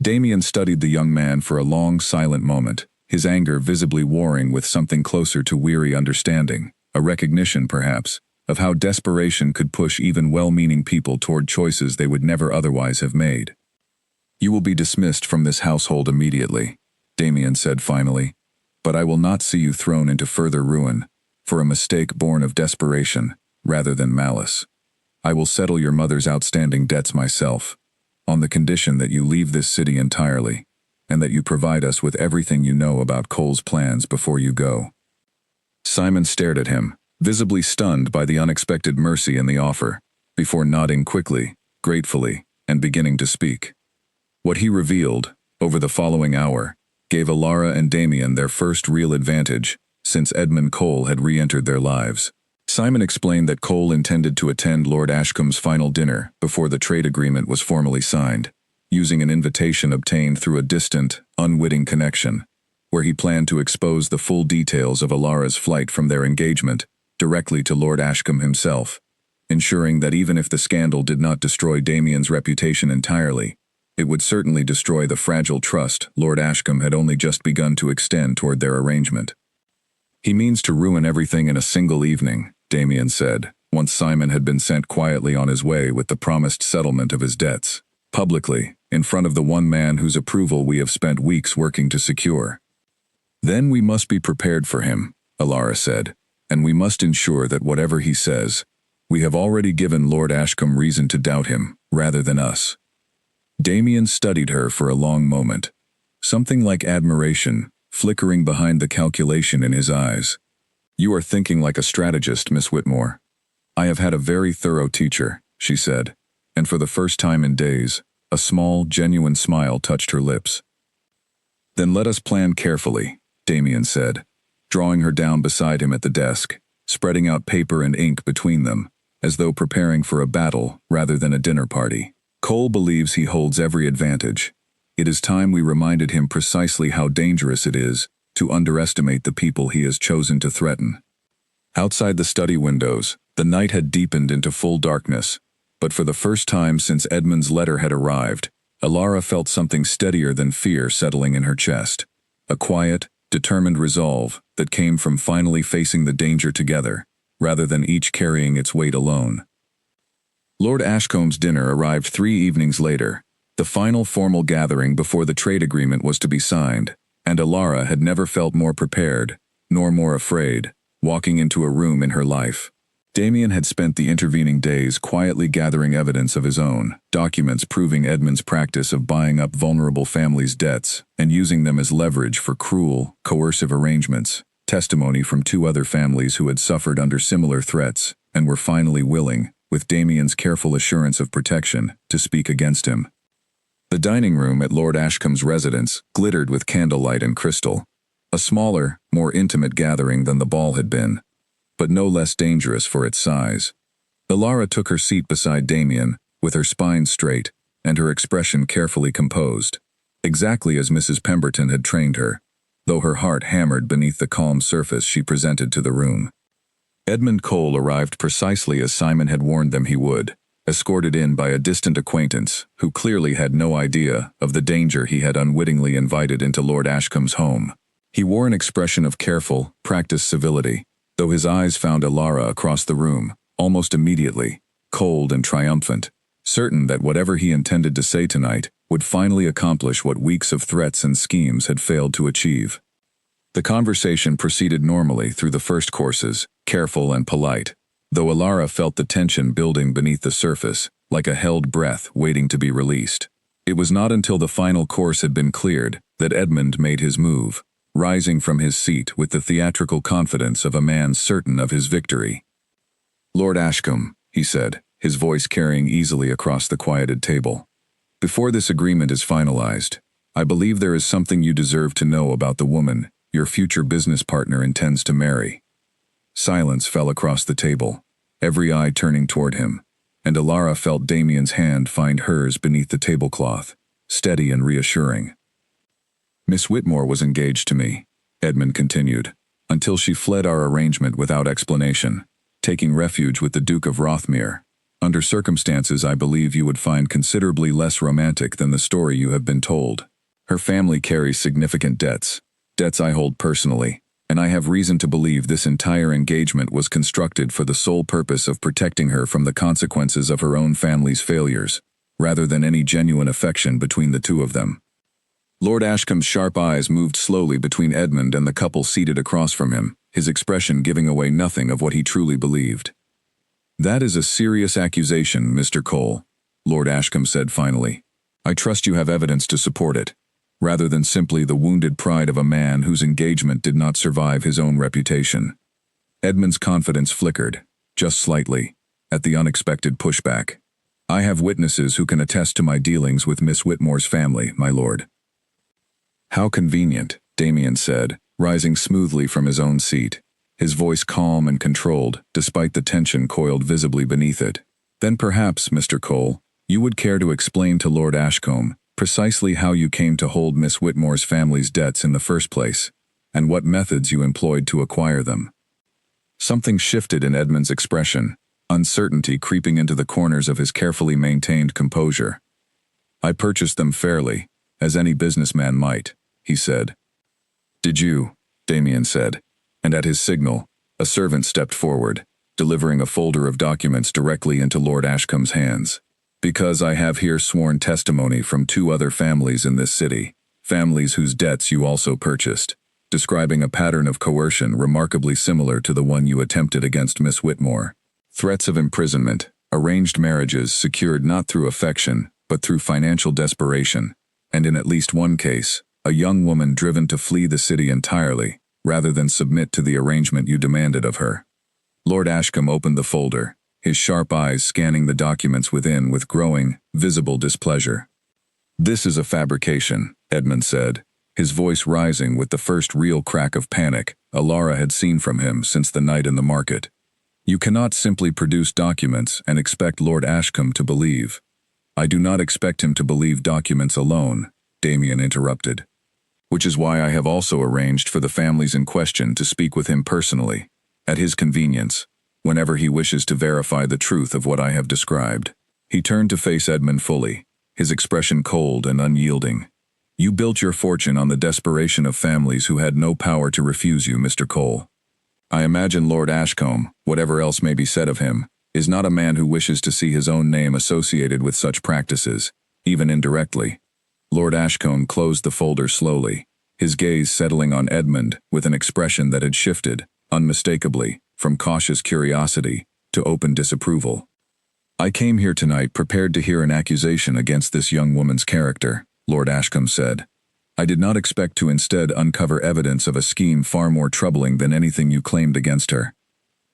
Damien studied the young man for a long, silent moment, his anger visibly warring with something closer to weary understanding, a recognition, perhaps, of how desperation could push even well-meaning people toward choices they would never otherwise have made. "You will be dismissed from this household immediately," Damien said finally, "but I will not see you thrown into further ruin, for a mistake born of desperation, rather than malice. I will settle your mother's outstanding debts myself, on the condition that you leave this city entirely, and that you provide us with everything you know about Cole's plans before you go." Simon stared at him, visibly stunned by the unexpected mercy in the offer, before nodding quickly, gratefully, and beginning to speak. What he revealed, over the following hour, gave Ilara and Damien their first real advantage since Edmund Cole had re-entered their lives. Simon explained that Cole intended to attend Lord Ashcombe's final dinner before the trade agreement was formally signed, using an invitation obtained through a distant, unwitting connection, where he planned to expose the full details of Ilara's flight from their engagement directly to Lord Ashcombe himself, ensuring that even if the scandal did not destroy Damien's reputation entirely, it would certainly destroy the fragile trust Lord Ashcombe had only just begun to extend toward their arrangement. "He means to ruin everything in a single evening," Damien said, once Simon had been sent quietly on his way with the promised settlement of his debts, publicly, in front of the one man whose approval we have spent weeks working to secure. "Then we must be prepared for him," Ilara said, "and we must ensure that whatever he says, we have already given Lord Ashcombe reason to doubt him, rather than us." Damien studied her for a long moment, something like admiration flickering behind the calculation in his eyes. "You are thinking like a strategist, Miss Whitmore. I have had a very thorough teacher," she said, and for the first time in days, a small, genuine smile touched her lips. "Then let us plan carefully," Damien said, drawing her down beside him at the desk, spreading out paper and ink between them, as though preparing for a battle rather than a dinner party. Cole believes he holds every advantage. It is time we reminded him precisely how dangerous it is to underestimate the people he has chosen to threaten. Outside the study windows, the night had deepened into full darkness, but for the first time since Edmund's letter had arrived, Alara felt something steadier than fear settling in her chest. A quiet, determined resolve that came from finally facing the danger together, rather than each carrying its weight alone. Lord Ashcomb's dinner arrived 3 evenings later, the final formal gathering before the trade agreement was to be signed, and Alara had never felt more prepared, nor more afraid, walking into a room in her life. Damien had spent the intervening days quietly gathering evidence of his own, documents proving Edmund's practice of buying up vulnerable families' debts and using them as leverage for cruel, coercive arrangements, testimony from 2 other families who had suffered under similar threats and were finally willing, with Damien's careful assurance of protection, to speak against him. The dining room at Lord Ashcomb's residence glittered with candlelight and crystal, a smaller, more intimate gathering than the ball had been, but no less dangerous for its size. Alara took her seat beside Damien, with her spine straight and her expression carefully composed, exactly as Mrs. Pemberton had trained her, though her heart hammered beneath the calm surface she presented to the room. Edmund Cole arrived precisely as Simon had warned them he would, escorted in by a distant acquaintance who clearly had no idea of the danger he had unwittingly invited into Lord Ashcomb's home. He wore an expression of careful, practiced civility, though his eyes found Alara across the room, almost immediately, cold and triumphant, certain that whatever he intended to say tonight would finally accomplish what weeks of threats and schemes had failed to achieve. The conversation proceeded normally through the first courses, careful and polite, though Alara felt the tension building beneath the surface, like a held breath waiting to be released. It was not until the final course had been cleared that Edmund made his move, rising from his seat with the theatrical confidence of a man certain of his victory. "Lord Ashcombe," he said, his voice carrying easily across the quieted table, "before this agreement is finalized, I believe there is something you deserve to know about the woman your future business partner intends to marry." Silence fell across the table, every eye turning toward him, and Alara felt Damien's hand find hers beneath the tablecloth, steady and reassuring. "Miss Whitmore was engaged to me," Edmund continued, "until she fled our arrangement without explanation, taking refuge with the Duke of Rothmere. Under circumstances I believe you would find considerably less romantic than the story you have been told. Her family carries significant debts I hold personally, and I have reason to believe this entire engagement was constructed for the sole purpose of protecting her from the consequences of her own family's failures, rather than any genuine affection between the 2 of them." Lord Ashcomb's sharp eyes moved slowly between Edmund and the couple seated across from him, his expression giving away nothing of what he truly believed. "That is a serious accusation, Mr. Cole," Lord Ashcombe said finally. "I trust you have evidence to support it, rather than simply the wounded pride of a man whose engagement did not survive his own reputation." Edmund's confidence flickered, just slightly, at the unexpected pushback. "I have witnesses who can attest to my dealings with Miss Whitmore's family, my lord." "How convenient," Damien said, rising smoothly from his own seat, his voice calm and controlled, despite the tension coiled visibly beneath it. "Then perhaps, Mr. Cole, you would care to explain to Lord Ashcombe precisely how you came to hold Miss Whitmore's family's debts in the first place, and what methods you employed to acquire them." Something shifted in Edmund's expression, uncertainty creeping into the corners of his carefully maintained composure. "I purchased them fairly, as any businessman might," he said. "Did you?" Damien said, and at his signal, a servant stepped forward, delivering a folder of documents directly into Lord Ashcombe's hands. "Because I have here sworn testimony from 2 other families in this city, families whose debts you also purchased, describing a pattern of coercion remarkably similar to the one you attempted against Miss Whitmore. Threats of imprisonment, arranged marriages secured not through affection, but through financial desperation, and in at least one case, a young woman driven to flee the city entirely, rather than submit to the arrangement you demanded of her." Lord Ashcombe opened the folder, his sharp eyes scanning the documents within with growing, visible displeasure. "This is a fabrication," Edmund said, his voice rising with the first real crack of panic Alara had seen from him since the night in the market. "You cannot simply produce documents and expect Lord Ashcombe to believe." "I do not expect him to believe documents alone," Damien interrupted. "Which is why I have also arranged for the families in question to speak with him personally, at his convenience, whenever he wishes to verify the truth of what I have described." He turned to face Edmund fully, his expression cold and unyielding. "You built your fortune on the desperation of families who had no power to refuse you, Mr. Cole. I imagine Lord Ashcombe, whatever else may be said of him, is not a man who wishes to see his own name associated with such practices, even indirectly." Lord Ashcombe closed the folder slowly, his gaze settling on Edmund with an expression that had shifted, unmistakably, from cautious curiosity to open disapproval. "I came here tonight prepared to hear an accusation against this young woman's character," Lord Ashcombe said. "I did not expect to instead uncover evidence of a scheme far more troubling than anything you claimed against her.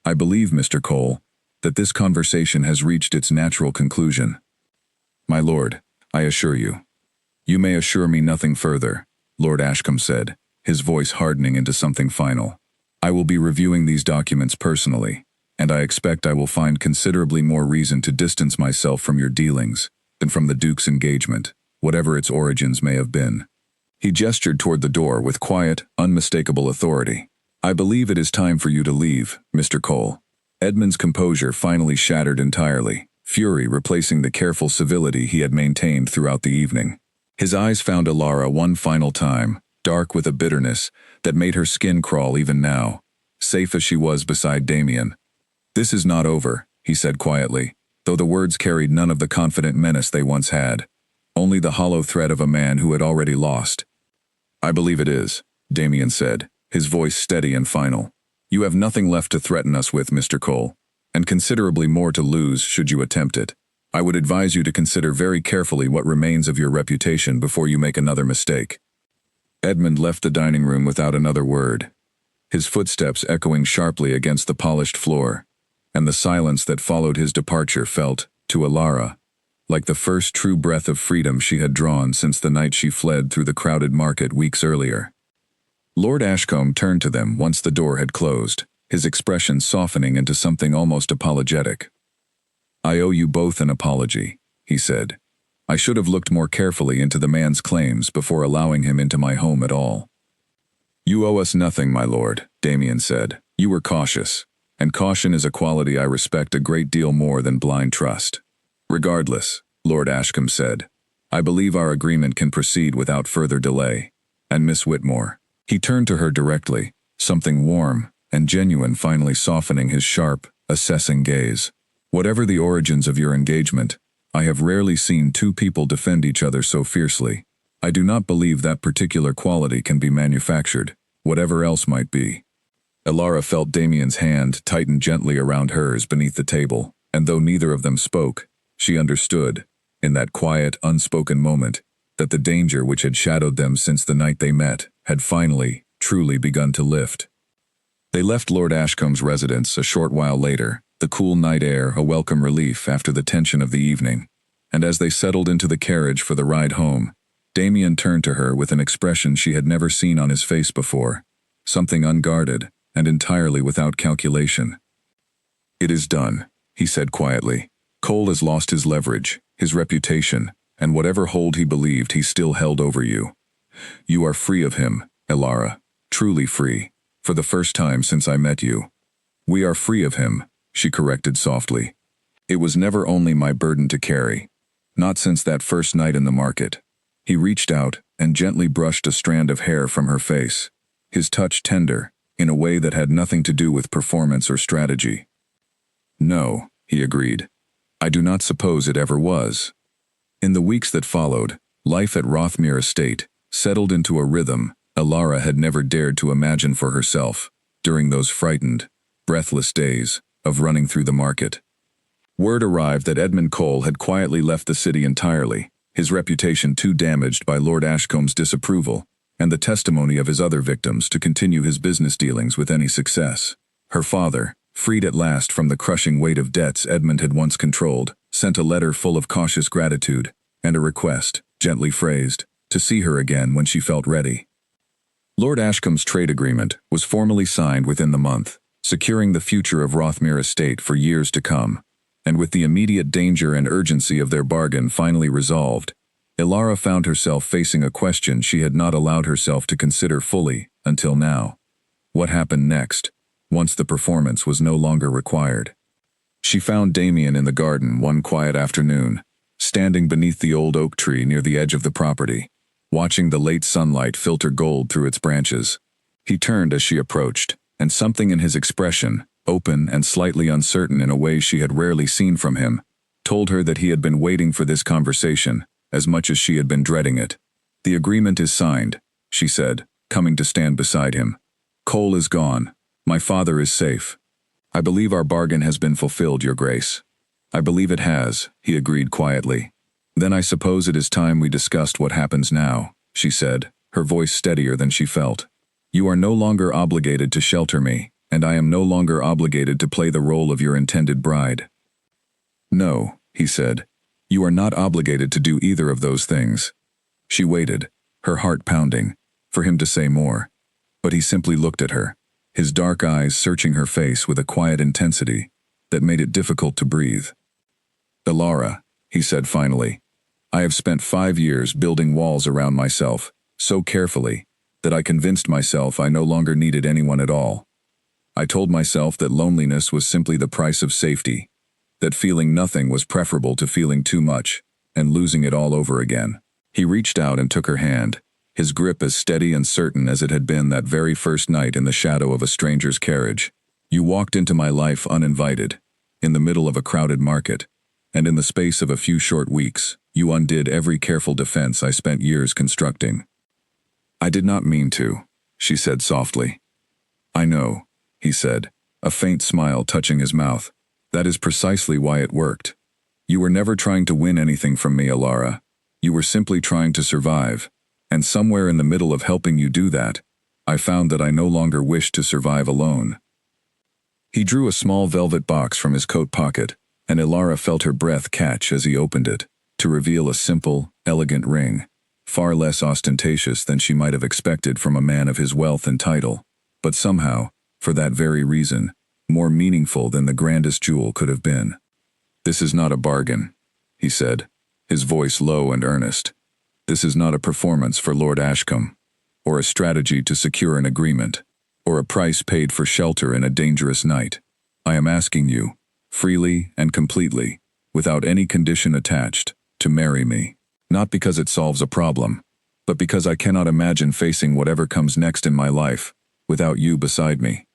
I believe, Mr. Cole, that this conversation has reached its natural conclusion." "My lord, I assure you." "You may assure me nothing further," Lord Ashcombe said, his voice hardening into something final. "I will be reviewing these documents personally, and I expect I will find considerably more reason to distance myself from your dealings than from the Duke's engagement, whatever its origins may have been." He gestured toward the door with quiet, unmistakable authority. "I believe it is time for you to leave, Mr. Cole." Edmund's composure finally shattered entirely, fury replacing the careful civility he had maintained throughout the evening. His eyes found Alara one final time, dark with a bitterness that made her skin crawl even now, safe as she was beside Damien. "This is not over," he said quietly, though the words carried none of the confident menace they once had, only the hollow threat of a man who had already lost. "I believe it is," Damien said, his voice steady and final. "You have nothing left to threaten us with, Mr. Cole, and considerably more to lose should you attempt it. I would advise you to consider very carefully what remains of your reputation before you make another mistake." Edmund left the dining room without another word, his footsteps echoing sharply against the polished floor, and the silence that followed his departure felt, to Alara, like the first true breath of freedom she had drawn since the night she fled through the crowded market weeks earlier. Lord Ashcombe turned to them once the door had closed, his expression softening into something almost apologetic. "I owe you both an apology," he said. "I should have looked more carefully into the man's claims before allowing him into my home at all." "You owe us nothing, my lord," Damien said. "You were cautious, and caution is a quality I respect a great deal more than blind trust." "Regardless," Lord Ashcombe said, "I believe our agreement can proceed without further delay. And Miss Whitmore." He turned to her directly, something warm and genuine finally softening his sharp, assessing gaze. "Whatever the origins of your engagement, I have rarely seen two people defend each other so fiercely. I do not believe that particular quality can be manufactured, whatever else might be." Alara felt Damien's hand tighten gently around hers beneath the table, and though neither of them spoke, she understood, in that quiet, unspoken moment, that the danger which had shadowed them since the night they met had finally, truly begun to lift. They left Lord Ashcombe's residence a short while later, the cool night air a welcome relief after the tension of the evening, and as they settled into the carriage for the ride home, Damien turned to her with an expression she had never seen on his face before, something unguarded and entirely without calculation. "It is done," he said quietly. "Cole has lost his leverage, his reputation, and whatever hold he believed he still held over you. You are free of him, Alara, truly free, for the first time since I met you." "We are free of him," she corrected softly. "It was never only my burden to carry. Not since that first night in the market." He reached out and gently brushed a strand of hair from her face, his touch tender, in a way that had nothing to do with performance or strategy. "No," he agreed. "I do not suppose it ever was." In the weeks that followed, life at Rothmere Estate settled into a rhythm Alara had never dared to imagine for herself during those frightened, breathless days of running through the market. Word arrived that Edmund Cole had quietly left the city entirely, his reputation too damaged by Lord Ashcombe's disapproval and the testimony of his other victims to continue his business dealings with any success. Her father, freed at last from the crushing weight of debts Edmund had once controlled, sent a letter full of cautious gratitude and a request, gently phrased, to see her again when she felt ready. Lord Ashcombe's trade agreement was formally signed within the month, securing the future of Rothmere Estate for years to come. And with the immediate danger and urgency of their bargain finally resolved, Ilara found herself facing a question she had not allowed herself to consider fully until now. What happened next, once the performance was no longer required? She found Damien in the garden one quiet afternoon, standing beneath the old oak tree near the edge of the property, watching the late sunlight filter gold through its branches. He turned as she approached, and something in his expression, open and slightly uncertain in a way she had rarely seen from him, told her that he had been waiting for this conversation as much as she had been dreading it. "The agreement is signed," she said, coming to stand beside him. "Cole is gone. My father is safe. I believe our bargain has been fulfilled, Your Grace." "I believe it has," he agreed quietly. "Then I suppose it is time we discussed what happens now," she said, her voice steadier than she felt. "You are no longer obligated to shelter me, and I am no longer obligated to play the role of your intended bride." "No," he said. "You are not obligated to do either of those things." She waited, her heart pounding, for him to say more. But he simply looked at her, his dark eyes searching her face with a quiet intensity that made it difficult to breathe. "Ilara," he said finally, "I have spent 5 years building walls around myself, so carefully, that I convinced myself I no longer needed anyone at all. I told myself that loneliness was simply the price of safety, that feeling nothing was preferable to feeling too much, and losing it all over again." He reached out and took her hand, his grip as steady and certain as it had been that very first night in the shadow of a stranger's carriage. "You walked into my life uninvited, in the middle of a crowded market, and in the space of a few short weeks, you undid every careful defense I spent years constructing." "I did not mean to," she said softly. "I know," he said, a faint smile touching his mouth. "That is precisely why it worked. You were never trying to win anything from me, Ilara. You were simply trying to survive, and somewhere in the middle of helping you do that, I found that I no longer wished to survive alone." He drew a small velvet box from his coat pocket, and Ilara felt her breath catch as he opened it, to reveal a simple, elegant ring, far less ostentatious than she might have expected from a man of his wealth and title, but somehow, for that very reason, more meaningful than the grandest jewel could have been. "This is not a bargain," he said, his voice low and earnest. "This is not a performance for Lord Ashcombe, or a strategy to secure an agreement, or a price paid for shelter in a dangerous night. I am asking you, freely and completely, without any condition attached, to marry me. Not because it solves a problem, but because I cannot imagine facing whatever comes next in my life, without you beside me."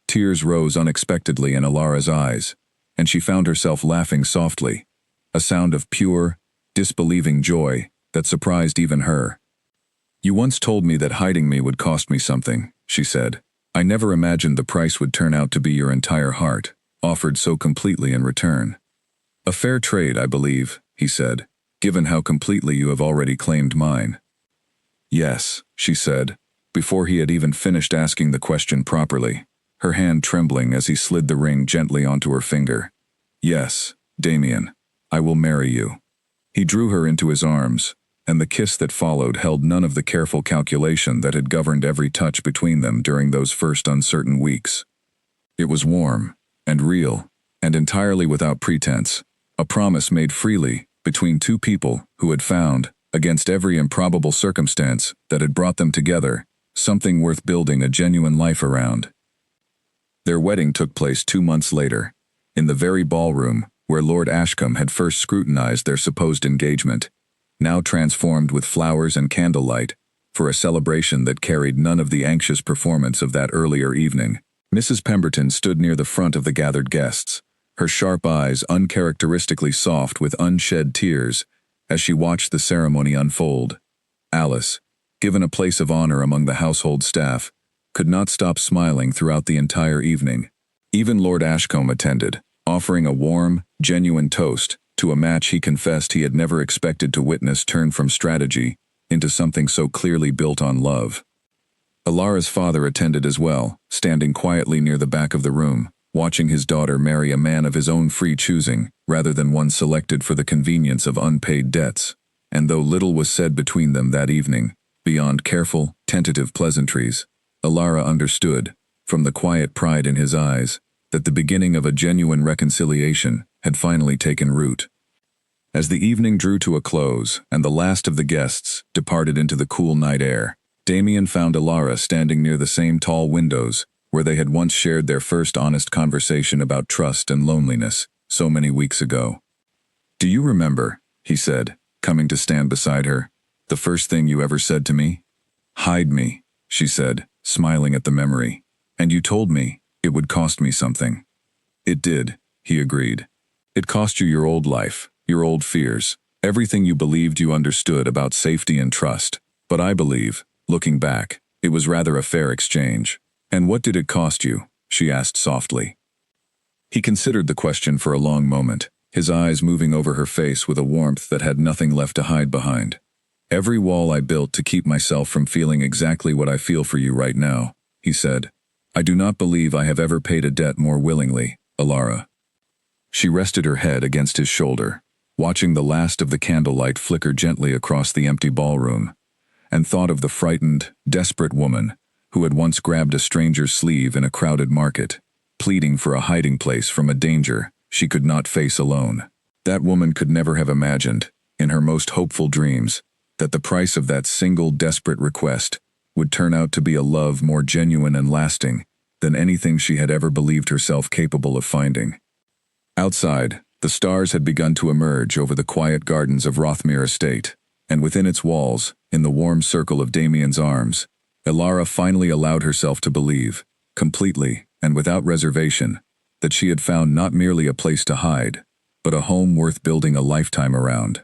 Tears rose unexpectedly in Ilara's eyes, and she found herself laughing softly, a sound of pure, disbelieving joy that surprised even her. "You once told me that hiding me would cost me something," she said. "I never imagined the price would turn out to be your entire heart, offered so completely in return." "A fair trade, I believe," he said, "given how completely you have already claimed mine." "Yes," she said, before he had even finished asking the question properly, her hand trembling as he slid the ring gently onto her finger. "Yes, Damien, I will marry you." He drew her into his arms, and the kiss that followed held none of the careful calculation that had governed every touch between them during those first uncertain weeks. It was warm, and real, and entirely without pretense, a promise made freely between two people who had found, against every improbable circumstance that had brought them together, something worth building a genuine life around. Their wedding took place 2 months later, in the very ballroom where Lord Ashcombe had first scrutinized their supposed engagement, now transformed with flowers and candlelight, for a celebration that carried none of the anxious performance of that earlier evening. Mrs. Pemberton stood near the front of the gathered guests, her sharp eyes uncharacteristically soft with unshed tears, as she watched the ceremony unfold. Alice, given a place of honor among the household staff, could not stop smiling throughout the entire evening. Even Lord Ashcombe attended, offering a warm, genuine toast to a match he confessed he had never expected to witness turn from strategy into something so clearly built on love. Ilara's father attended as well, standing quietly near the back of the room, watching his daughter marry a man of his own free choosing, rather than one selected for the convenience of unpaid debts. And though little was said between them that evening, Beyond careful, tentative pleasantries, Alara understood, from the quiet pride in his eyes, that the beginning of a genuine reconciliation had finally taken root. As the evening drew to a close and the last of the guests departed into the cool night air, Damien found Alara standing near the same tall windows where they had once shared their first honest conversation about trust and loneliness so many weeks ago. "Do you remember," he said, coming to stand beside her, "the first thing you ever said to me?" "Hide me," she said, smiling at the memory. "And you told me it would cost me something." "It did," he agreed. "It cost you your old life, your old fears, everything you believed you understood about safety and trust. But I believe, looking back, it was rather a fair exchange." "And what did it cost you?" she asked softly. He considered the question for a long moment, his eyes moving over her face with a warmth that had nothing left to hide behind. "Every wall I built to keep myself from feeling exactly what I feel for you right now," he said. "I do not believe I have ever paid a debt more willingly, Alara." She rested her head against his shoulder, watching the last of the candlelight flicker gently across the empty ballroom, and thought of the frightened, desperate woman who had once grabbed a stranger's sleeve in a crowded market, pleading for a hiding place from a danger she could not face alone. That woman could never have imagined, in her most hopeful dreams, that the price of that single desperate request would turn out to be a love more genuine and lasting than anything she had ever believed herself capable of finding. Outside, the stars had begun to emerge over the quiet gardens of Rothmere Estate, and within its walls, in the warm circle of Damien's arms, Alara finally allowed herself to believe, completely and without reservation, that she had found not merely a place to hide, but a home worth building a lifetime around.